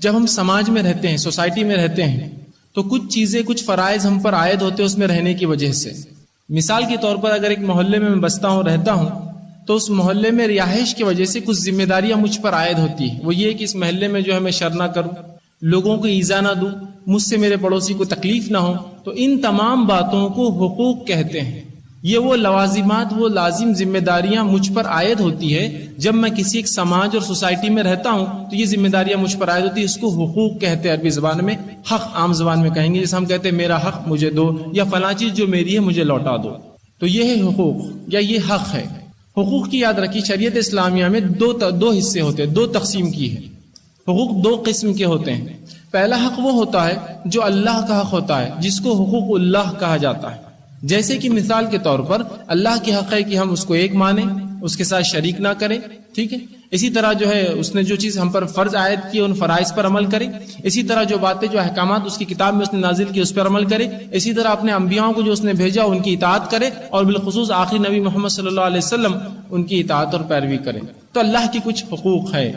جب ہم سماج میں رہتے ہیں، سوسائٹی میں رہتے ہیں، تو کچھ چیزیں، کچھ فرائض ہم پر عائد ہوتے ہیں اس میں رہنے کی وجہ سے۔ مثال کے طور پر اگر ایک محلے میں بستا ہوں، رہتا ہوں، تو اس محلے میں رہائش کی وجہ سے کچھ ذمہ داریاں مجھ پر عائد ہوتی ہیں۔ وہ یہ کہ اس محلے میں جو ہے میں شر نہ کروں، لوگوں کو ایذا نہ دوں، مجھ سے میرے پڑوسی کو تکلیف نہ ہو۔ تو ان تمام باتوں کو حقوق کہتے ہیں۔ یہ وہ لوازمات، وہ لازم ذمہ داریاں مجھ پر عائد ہوتی ہے جب میں کسی ایک سماج اور سوسائٹی میں رہتا ہوں، تو یہ ذمہ داریاں مجھ پر عائد ہوتی ہے۔ اس کو حقوق کہتے ہیں عربی زبان میں، حق عام زبان میں کہیں گے، جیسے ہم کہتے ہیں میرا حق مجھے دو، یا فلاں چیز جو میری ہے مجھے لوٹا دو۔ تو یہ ہے حقوق یا یہ حق ہے۔ حقوق کی یاد رکھی، شریعت اسلامیہ میں دو حصے ہوتے ہیں، دو تقسیم کی ہے۔ حقوق دو قسم کے ہوتے ہیں۔ پہلا حق وہ ہوتا ہے جو اللہ کا حق ہوتا ہے، جس کو حقوق اللہ کہا جاتا ہے۔ جیسے کہ مثال کے طور پر اللہ کی حق ہے کہ ہم اس کو ایک مانیں، اس کے ساتھ شریک نہ کریں، ٹھیک ہے۔ اسی طرح جو ہے اس نے جو چیز ہم پر فرض عائد کی ان فرائض پر عمل کریں۔ اسی طرح جو باتیں، جو احکامات اس کی کتاب میں اس نے نازل کی اس پر عمل کرے۔ اسی طرح اپنے انبیاء کو جو اس نے بھیجا ان کی اطاعت کرے، اور بالخصوص آخری نبی محمد صلی اللہ علیہ وسلم ان کی اطاعت اور پیروی کرے۔ تو اللہ کی کچھ حقوق ہے،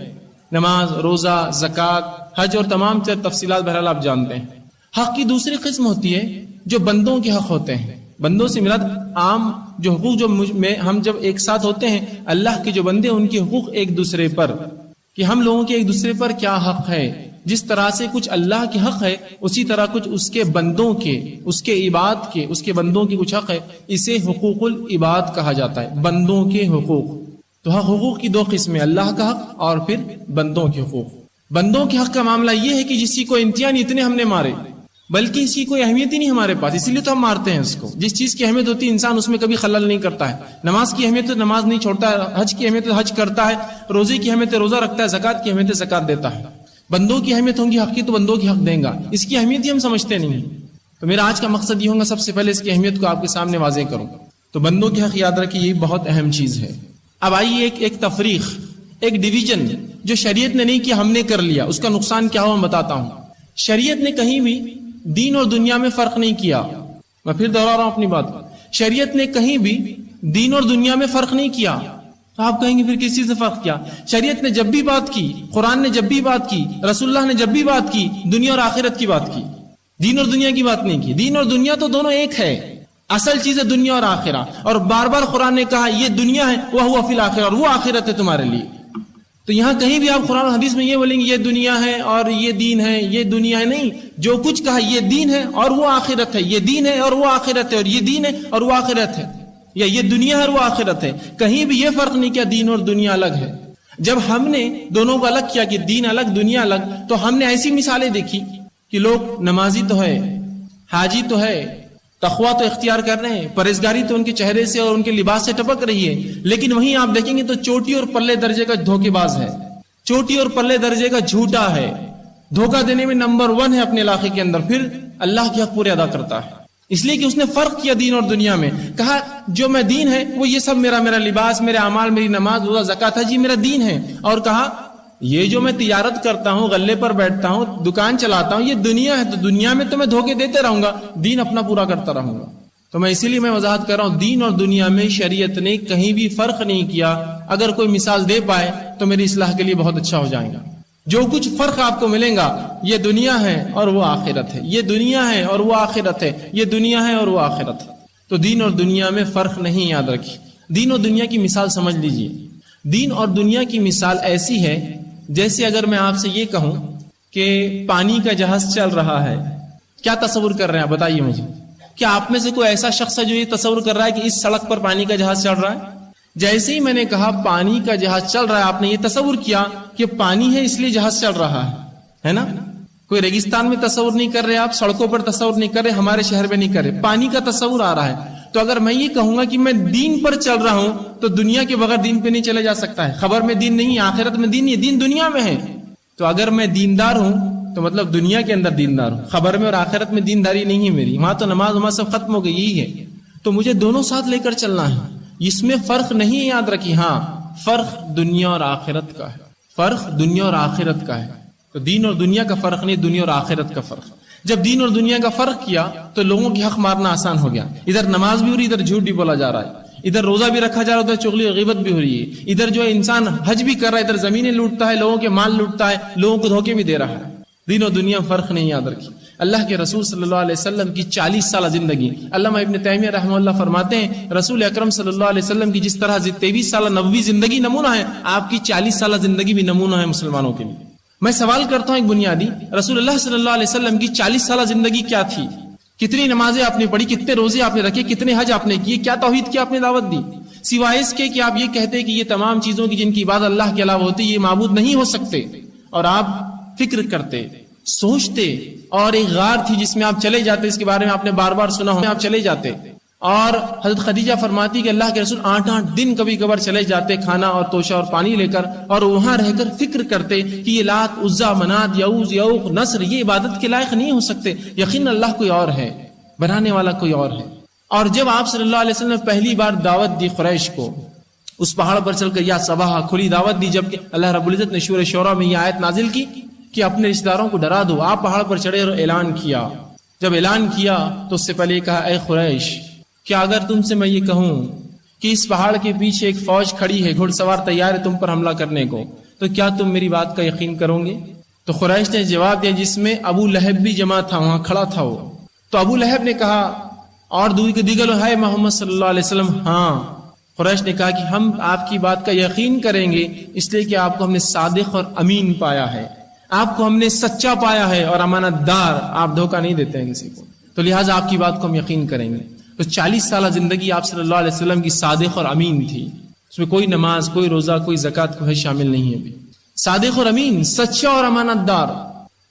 نماز، روزہ، زکوٰۃ، حج اور تمام تفصیلات بہرحال آپ جانتے ہیں۔ حق کی دوسری قسم ہوتی ہے جو بندوں کے حق ہوتے ہیں۔ بندوں سے مراد عام جو حقوق جو ہم جب ایک ساتھ ہوتے ہیں، اللہ کے جو بندے ان کے حقوق ایک دوسرے پر، کہ ہم لوگوں کے ایک دوسرے پر کیا حق ہے۔ جس طرح سے کچھ اللہ کے حق ہے، اسی طرح کچھ اس کے بندوں کے، اس کے عباد کے، اس کے بندوں کے کچھ حق ہے۔ اسے حقوق العباد کہا جاتا ہے، بندوں کے حقوق۔ تو حقوق کی دو قسمیں، اللہ کا حق اور پھر بندوں کے حقوق۔ بندوں کے حق کا معاملہ یہ ہے کہ جس کو انتہا نہیں اتنے ہم نے مارے، بلکہ اس کی کوئی اہمیت ہی نہیں ہمارے پاس، اسی لیے تو ہم مارتے ہیں اس کو۔ جس چیز کی اہمیت ہوتی ہے انسان اس میں کبھی خلل نہیں کرتا ہے۔ نماز کی اہمیت تو نماز نہیں چھوڑتا ہے، حج کی اہمیت تو حج کرتا ہے، روزے کی اہمیت روزہ رکھتا ہے، زکوٰۃ کی اہمیت زکوٰۃ دیتا ہے۔ بندوں کی اہمیت ہوں گی حق کی تو بندوں کی حق دیں گا، اس کی اہمیت ہی ہم سمجھتے نہیں۔ تو میرا آج کا مقصد یہ ہوگا سب سے پہلے اس کی اہمیت کو آپ کے سامنے واضح کروں۔ تو بندوں کی حق یاد رکھیے، یہ بہت اہم چیز ہے۔ اب آئیے ایک تفریق، ایک ڈویژن جو شریعت نے نہیں کیا ہم نے کر لیا، اس کا نقصان کیا ہو میں بتاتا ہوں۔ شریعت نے کہیں بھی دین اور دنیا میں فرق نہیں کیا۔ میں پھر دوہرا رہا ہوں اپنی بات، شریعت نے کہیں بھی دین اور دنیا میں فرق نہیں کیا۔ تو آپ کہیں گے پھر کس چیز سے فرق کیا؟ شریعت نے جب بھی بات کی، قرآن نے جب بھی بات کی، رسول اللہ نے جب بھی بات کی، دنیا اور آخرت کی بات کی، دین اور دنیا کی بات نہیں کی۔ دین اور دنیا تو دونوں ایک ہے، اصل چیز ہے دنیا اور آخرت۔ اور بار بار قرآن نے کہا یہ دنیا ہے وہ فی الآخرہ، اور وہ آخرت ہے تمہارے لیے۔ تو یہاں کہیں بھی آپ قرآن و حدیث میں یہ بولیں گے یہ دنیا ہے اور یہ دین ہے، یہ دنیا ہے نہیں، جو کچھ کہا یہ دین ہے اور وہ آخرت ہے، یہ دین ہے اور وہ آخرت ہے، اور یہ دین ہے اور وہ آخرت ہے، یا یہ دنیا ہے اور وہ آخرت ہے۔ کہیں بھی یہ فرق نہیں کیا دین اور دنیا الگ ہے۔ جب ہم نے دونوں کو الگ کیا کہ دین الگ دنیا الگ، تو ہم نے ایسی مثالیں دیکھی کہ لوگ نمازی تو ہے، حاجی تو ہے، تقویٰ تو اختیار کر رہے ہیں، پرہیزگاری تو ان کے چہرے سے اور ان کے لباس سے ٹپک رہی ہے، لیکن وہیں آپ دیکھیں گے تو چوٹی اور پلے درجے کا دھوکے باز ہے، چوٹی اور پلے درجے کا جھوٹا ہے، دھوکہ دینے میں نمبر 1 ہے اپنے علاقے کے اندر، پھر اللہ کے حق پورے ادا کرتا ہے۔ اس لیے کہ اس نے فرق کیا دین اور دنیا میں، کہا جو میں دین ہے وہ یہ سب میرا لباس، میرے اعمال، میری نماز، روزہ، زکوٰۃ، حج میرا دین ہے، اور کہا یہ جو میں تجارت کرتا ہوں، غلے پر بیٹھتا ہوں، دکان چلاتا ہوں، یہ دنیا ہے، تو دنیا میں تو میں دھوکے دیتے رہوں گا، دین اپنا پورا کرتا رہوں گا۔ تو میں اسی لیے میں وضاحت کر رہا ہوں، دین اور دنیا میں شریعت نے کہیں بھی فرق نہیں کیا۔ اگر کوئی مثال دے پائے تو میری اصلاح کے لیے بہت اچھا ہو جائے گا۔ جو کچھ فرق آپ کو ملے گا، یہ دنیا ہے اور وہ آخرت ہے، یہ دنیا ہے اور وہ آخرت ہے، یہ دنیا ہے اور وہ آخرت ہے۔ تو دین اور دنیا میں فرق نہیں، یاد رکھیے۔ دین اور دنیا کی مثال سمجھ لیجئے۔ دین اور دنیا کی مثال ایسی ہے جیسے اگر میں آپ سے یہ کہوں کہ پانی کا جہاز چل رہا ہے، کیا تصور کر رہے ہیں آپ بتائیے مجھے؟ کیا آپ میں سے کوئی ایسا شخص ہے جو یہ تصور کر رہا ہے کہ اس سڑک پر پانی کا جہاز چل رہا ہے؟ جیسے ہی میں نے کہا پانی کا جہاز چل رہا ہے، آپ نے یہ تصور کیا کہ پانی ہے اس لیے جہاز چل رہا ہے نا؟ کوئی ریگستان میں تصور نہیں کر رہے آپ، سڑکوں پر تصور نہیں کر رہے، ہمارے شہر میں نہیں کر رہے، پانی کا تصور آ رہا ہے۔ تو اگر میں یہ کہوں گا کہ میں دین پر چل رہا ہوں تو دنیا کے بغیر دین پہ نہیں چلا جا سکتا ہے۔ خبر میں دین نہیں، آخرت میں دین نہیں، دین دنیا میں ہے۔ تو اگر میں دیندار ہوں تو مطلب دنیا کے اندر دیندار ہوں، خبر میں اور آخرت میں دینداری نہیں ہے میری، وہاں تو نماز وہاں سب ختم ہو گئی، یہی ہے۔ تو مجھے دونوں ساتھ لے کر چلنا ہے، اس میں فرق نہیں ہے، یاد رکھیے۔ ہاں فرق دنیا اور آخرت کا ہے، فرق دنیا اور آخرت کا ہے۔ تو دین اور دنیا کا فرق نہیں، دنیا اور آخرت کا فرق۔ جب دین اور دنیا کا فرق کیا تو لوگوں کی حق مارنا آسان ہو گیا۔ ادھر نماز بھی ہو رہی، ادھر جھوٹ بھی بولا جا رہا ہے، ادھر روزہ بھی رکھا جا رہا ہے، ادھر چغلی اور غیبت بھی ہو رہی ہے، ادھر جو ہے انسان حج بھی کر رہا ہے، ادھر زمینیں لوٹتا ہے، لوگوں کے مال لوٹتا ہے، لوگوں کو دھوکے بھی دے رہا ہے۔ دین و دنیا فرق نہیں یاد رکھی. اللہ کے رسول صلی اللہ علیہ وسلم کی 40 سالہ زندگی. علامہ ابن تیمیہ رحمہ اللہ فرماتے ہیں رسول اکرم صلی اللہ علیہ وسلم کی جس طرح 23 سالہ نبوی زندگی نمونہ ہے، آپ کی 40 سالہ زندگی بھی نمونہ ہے مسلمانوں کے لیے. میں سوال کرتا ہوں ایک بنیادی، رسول اللہ صلی اللہ علیہ وسلم کی 40 سالہ زندگی کیا تھی؟ کتنی نمازیں آپ نے پڑھی، کتنے روزے آپ نے رکھے، کتنے حج آپ نے کیے، کیا توحید کی آپ نے دعوت دی؟ سوائے اس کے کہ آپ یہ کہتے کہ یہ تمام چیزوں کی جن کی عبادت اللہ کے علاوہ ہوتی یہ معبود نہیں ہو سکتے، اور آپ فکر کرتے، سوچتے، اور ایک غار تھی جس میں آپ چلے جاتے، اس کے بارے میں آپ نے بار بار سنا ہو، آپ چلے جاتے. اور حضرت خدیجہ فرماتی کہ اللہ کے رسول 8 دن کبھی کبھار چلے جاتے کھانا اور توشہ اور پانی لے کر، اور وہاں رہ کر فکر کرتے کہ یہ لات، عزا، منات، یعوز، یعوق، نصر یہ عبادت کے لائق نہیں ہو سکتے، یقین اللہ کوئی اور ہے، بنانے والا کوئی اور ہے. اور جب آپ صلی اللہ علیہ وسلم نے پہلی بار دعوت دی قریش کو، اس پہاڑ پر چل کر یا صباح کھلی دعوت دی، جبکہ اللہ رب العزت نے سورہ شورى میں یہ آیت نازل کی کہ اپنے رشتہ داروں کو ڈرا دو. آپ پہاڑ پر چڑھے اور اعلان کیا. جب اعلان کیا تو اس سے پہلے یہ کہا، اے قریش، کیا اگر تم سے میں یہ کہوں کہ اس پہاڑ کے پیچھے ایک فوج کھڑی ہے، گھڑ سوار تیار ہے تم پر حملہ کرنے کو، تو کیا تم میری بات کا یقین کرو گے؟ تو قریش نے جواب دیا، جس میں ابو لہب بھی جمع تھا، وہاں کھڑا تھا وہ. تو ابو لہب نے کہا، اور دیگر ہے محمد صلی اللہ علیہ وسلم، ہاں. قریش نے کہا کہ ہم آپ کی بات کا یقین کریں گے، اس لیے کہ آپ کو ہم نے صادق اور امین پایا ہے، آپ کو ہم نے سچا پایا ہے اور امانت دار، آپ دھوکہ نہیں دیتے ہیں کسی کو، تو لہٰذا آپ کی بات کو ہم یقین کریں گے. تو 40 سالہ زندگی آپ صلی اللہ علیہ وسلم کی صادق اور امین تھی. اس میں کوئی نماز، کوئی روزہ، کوئی زکوٰۃ کوئی شامل نہیں ہے. صادق اور امین، سچا اور امانت دار،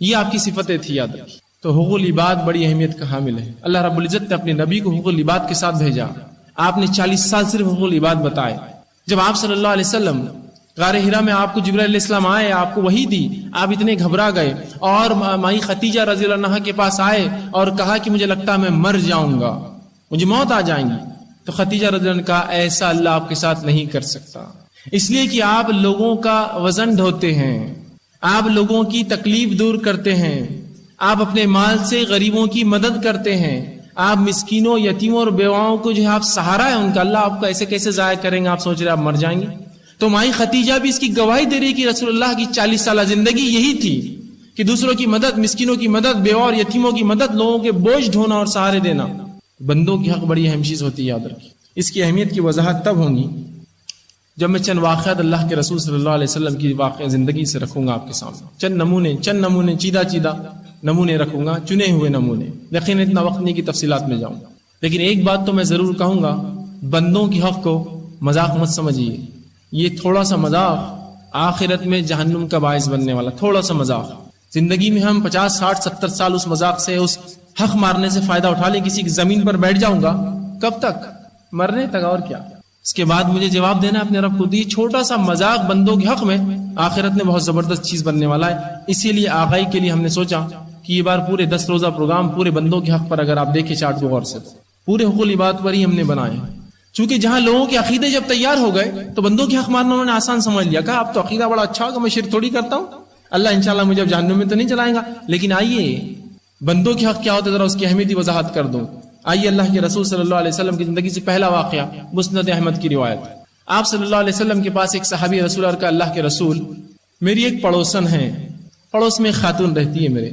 یہ آپ کی صفتیں تھی، یاد رکھیے. تو حقوق العباد بڑی اہمیت کا حامل ہے. اللہ رب العزت نے اپنے نبی کو حقوق العباد کے ساتھ بھیجا. آپ نے 40 سال صرف حقوق العباد بتائے. جب آپ صلی اللہ علیہ وسلم غار ہرا میں آپ کو جبرائیل علیہ السلام آئے، آپ کو وحی دی، آپ اتنے گھبرا گئے اور مائی خدیجہ رضی اللہ عنہا کے پاس آئے اور کہا کہ مجھے لگتا ہے میں مر جاؤں گا، مجھے موت آ جائیں گی. تو خدیجہ رضی اللہ عنہا نے کہا، ایسا اللہ آپ کے ساتھ نہیں کر سکتا، اس لیے کہ آپ لوگوں کا وزن ڈھوتے ہیں، آپ لوگوں کی تکلیف دور کرتے ہیں، آپ اپنے مال سے غریبوں کی مدد کرتے ہیں، آپ مسکینوں، یتیموں اور بیواؤں کو جو ہے آپ سہارا ہے ان کا، اللہ آپ کو ایسے کیسے ضائع کریں گے؟ آپ سوچ رہے آپ مر جائیں گے. تو مائی خدیجہ بھی اس کی گواہی دے رہی کہ رسول اللہ کی 40 سالہ زندگی یہی تھی کہ دوسروں کی مدد، مسکینوں کی مدد، بیوہ اور یتیموں کی مدد، لوگوں کے بوجھ ڈھونا اور سہارے دینا. بندوں کی حق بڑی اہم چیز ہوتی ہے، یاد رکھیے. اس کی اہمیت کی وضاحت تب ہوگی جب میں چند واقعات اللہ کے رسول صلی اللہ علیہ وسلم کی واقع زندگی سے رکھوں گا آپ کے سامنے. چند نمونے چیدہ نمونے رکھوں گا، چنے ہوئے نمونے. یقین اتنا وقت نہیں کہ تفصیلات میں جاؤں، لیکن ایک بات تو میں ضرور کہوں گا، بندوں کی حق کو مذاق مت سمجھیے. یہ تھوڑا سا مذاق آخرت میں جہنم کا باعث بننے والا تھوڑا سا مذاق. زندگی میں ہم 50 60 70 سال اس مذاق سے، اس حق مارنے سے فائدہ اٹھا لیں. کسی کی زمین پر بیٹھ جاؤں گا، کب تک؟ مرنے تک، اور کیا. اس کے بعد مجھے جواب دینا اپنے رب کو. دی چھوٹا سا مذاق بندوں کے حق میں آخرت میں بہت زبردست چیز بننے والا ہے. اسی لیے آغائی کے لیے ہم نے سوچا کہ یہ بار پورے 10 روزہ پروگرام پورے بندوں کے حق پر اگر آپ دیکھیں چارٹ کو غور سے، پورے حقوق العباد پر ہی ہم نے بنائے. چونکہ جہاں لوگوں کے عقیدے جب تیار ہو گئے تو بندوں کے حق مارنا انہوں نے آسان سمجھ لیا. کہا اب تو عقیدہ بڑا اچھا ہوگا، میں شرک تھوڑی کرتا ہوں، اللہ انشاءاللہ مجھے اب جہنم میں تو نہیں چلائیں گا. لیکن آئیے بندوں کے حق کیا ہوتے ذرا اس کی اہمیت وضاحت کر دوں. آئیے اللہ کے رسول صلی اللہ علیہ وسلم کی زندگی سے پہلا واقعہ مسند احمد کی روایت. آپ صلی اللہ علیہ وسلم کے پاس ایک صحابی رسول اور کا، اللہ کے رسول میری ایک پڑوسن ہے، پڑوس میں ایک خاتون رہتی ہے میرے،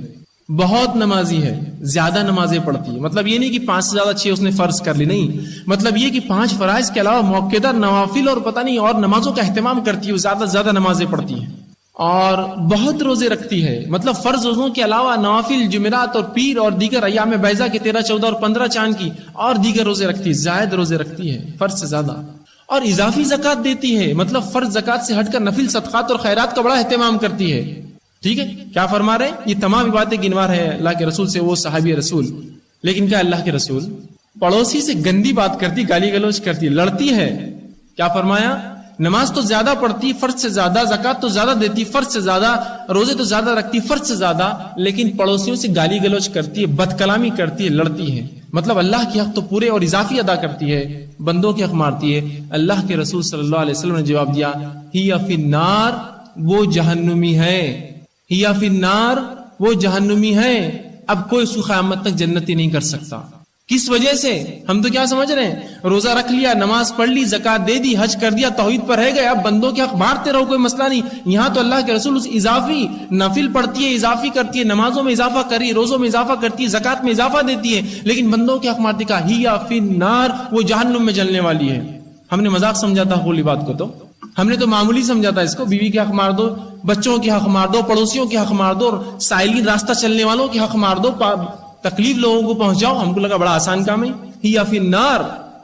بہت نمازی ہے، زیادہ نمازیں پڑھتی ہے. مطلب یہ نہیں کہ 5 سے زیادہ 6 اس نے فرض کر لی، نہیں، مطلب یہ کہ 5 فرائض کے علاوہ موقع نوافل اور پتہ نہیں اور نمازوں کا اہتمام کرتی ہے، زیادہ سے زیادہ نمازیں پڑھتی ہیں اور بہت روزے رکھتی ہے. مطلب فرض روزوں کے علاوہ نوافل جمعرات اور پیر اور دیگر ایام بیضا کے 13 14 اور 15 چاند کی اور دیگر روزے رکھتی ہے، زائد روزے رکھتی ہے فرض سے زیادہ، اور اضافی زکوٰۃ دیتی ہے. مطلب فرض زکوٰۃ سے ہٹ کر نفل صدقات اور خیرات کا بڑا اہتمام کرتی ہے. ٹھیک ہے، کیا فرما رہے ہیں؟ یہ تمام باتیں گنوا رہے ہیں اللہ کے رسول سے، وہ صحابی رسول. لیکن کیا اللہ کے رسول پڑوسی سے گندی بات کرتی، گالی گلوچ کرتی، لڑتی ہے؟ کیا فرمایا؟ نماز تو زیادہ پڑھتی فرض سے زیادہ، زکوٰۃ تو زیادہ دیتی فرض سے زیادہ، روزے تو زیادہ رکھتی فرض سے زیادہ، لیکن پڑوسیوں سے گالی گلوچ کرتی ہے، بد کلامی کرتی ہے، لڑتی ہے. مطلب اللہ کے حق تو پورے اور اضافی ادا کرتی ہے، بندوں کے حق مارتی ہے. اللہ کے رسول صلی اللہ علیہ وسلم نے جواب دیا، ہی فی النار، وہ جہنمی ہے، ہی فی النار، وہ جہنمی ہے. اب کوئی اس کو قیامت تک جنتی نہیں کر سکتا. کس وجہ سے؟ ہم تو کیا سمجھ رہے ہیں، روزہ رکھ لیا، نماز پڑھ لی، زکات دے دی، حج کر دیا، توحید پر رہ گئے، اب بندوں کے حق مارتے رہو، کوئی مسئلہ نہیں۔ یہاں تو اللہ کے رسول اس اضافی نفل پڑھتی ہے، اضافی کرتی ہے، نمازوں میں اضافہ کری، روزوں میں اضافہ کرتی ہے، زکات میں اضافہ دیتی ہے، لیکن بندوں کے حق مارتی کا ہی فی النار، وہ جہنم میں جلنے والی ہے۔ ہم نے مذاق سمجھا تھا بولی بات کو، تو ہم نے تو معمولی سمجھا تھا اس کو، بیوی کے حق مار دو، بچوں کے حق مار دو، پڑوسیوں کے حق مار دو، سائلین راستہ چلنے والوں کے حق مار دو، تکلیف لوگوں کو پہنچاؤ، ہم کو لگا بڑا آسان کام ہے۔ ہی فی النار،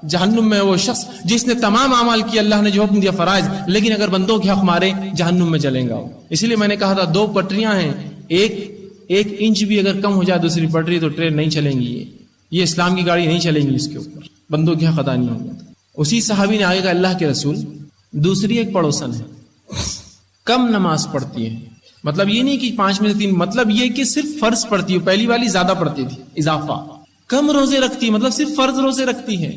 جہنم میں وہ شخص جس نے تمام اعمال کیے، اللہ نے جو حکم دیا فرائض، لیکن اگر بندوں کے حق مارے جہنم میں جلیں گا۔ اسی لیے میں نے کہا تھا دو پٹریاں ہیں، ایک انچ بھی اگر کم ہو جائے دوسری پٹری تو ٹرین نہیں چلیں گی، یہ اسلام کی گاڑی نہیں چلیں گی اس کے اوپر، بندوں کے حق ادا نہیں ہوں گے۔ اسی صحابی نے آگے کہا اللہ کے رسول، دوسری ایک پڑوسن ہے، کم نماز پڑھتی ہے، مطلب یہ نہیں کہ 5 میں سے 3، مطلب یہ کہ صرف فرض پڑھتی ہے، پہلی والی زیادہ پڑھتی تھی، اضافہ، کم روزے رکھتی ہے، مطلب صرف فرض روزے رکھتی ہے،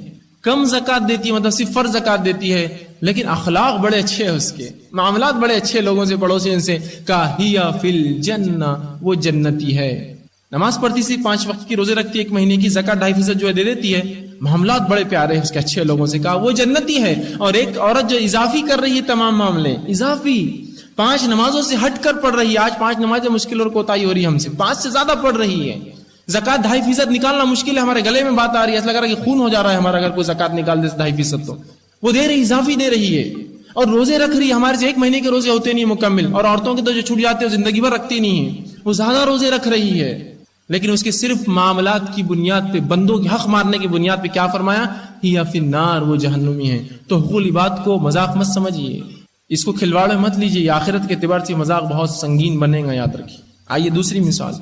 کم زکات دیتی ہے، مطلب صرف فرض زکات دیتی ہے، لیکن اخلاق بڑے اچھے ہیں، اس کے معاملات بڑے اچھے لوگوں سے، پڑوسیوں سے، کہا ہی فی الجنہ، وہ جنتی ہے۔ نماز پڑھتی صرف 5 وقت کی، روزے رکھتی ہے 1 مہینے کی، زکات 2.5% جو ہے دے دیتی ہے، معاملات بڑے پیارے ہیں اس کے اچھے لوگوں سے، کہا وہ جنتی ہے۔ اور ایک عورت جو اضافی کر رہی ہے تمام معاملے، اضافی 5 نمازوں سے ہٹ کر پڑھ رہی ہے، آج 5 نمازیں مشکل اور کوتاہی ہو رہی ہے ہم سے، 5 سے زیادہ پڑھ رہی ہے، زکات 2.5% نکالنا مشکل ہے، ہمارے گلے میں بات آ رہی ہے، ایسا لگ رہا ہے کہ خون ہو جا رہا ہے ہمارا اگر کوئی زکات نکال دے 2.5%، تو وہ دے رہی، اضافی دے رہی ہے، اور روزے رکھ رہی ہے، ہمارے سے 1 مہینے کے روزے ہوتے نہیں مکمل، اور عورتوں کے تو جو چھوٹ جاتے ہیں زندگی بھر رکھتی نہیں ہے، وہ زیادہ روزے رکھ رہی ہے، لیکن اس کے صرف معاملات کی بنیاد پہ، بندوں کے حق مارنے کی بنیاد پہ کیا فرمایا؟ ہی فی النار، وہ جہنمی ہے۔ تو حقوق العباد کو مذاق مت سمجھیے، اس کو کھلواڑ میں مت لیجیے، آخرت کے اعتبار سے مذاق بہت سنگین بنے گا، یاد رکھیے۔ آئیے دوسری مثال،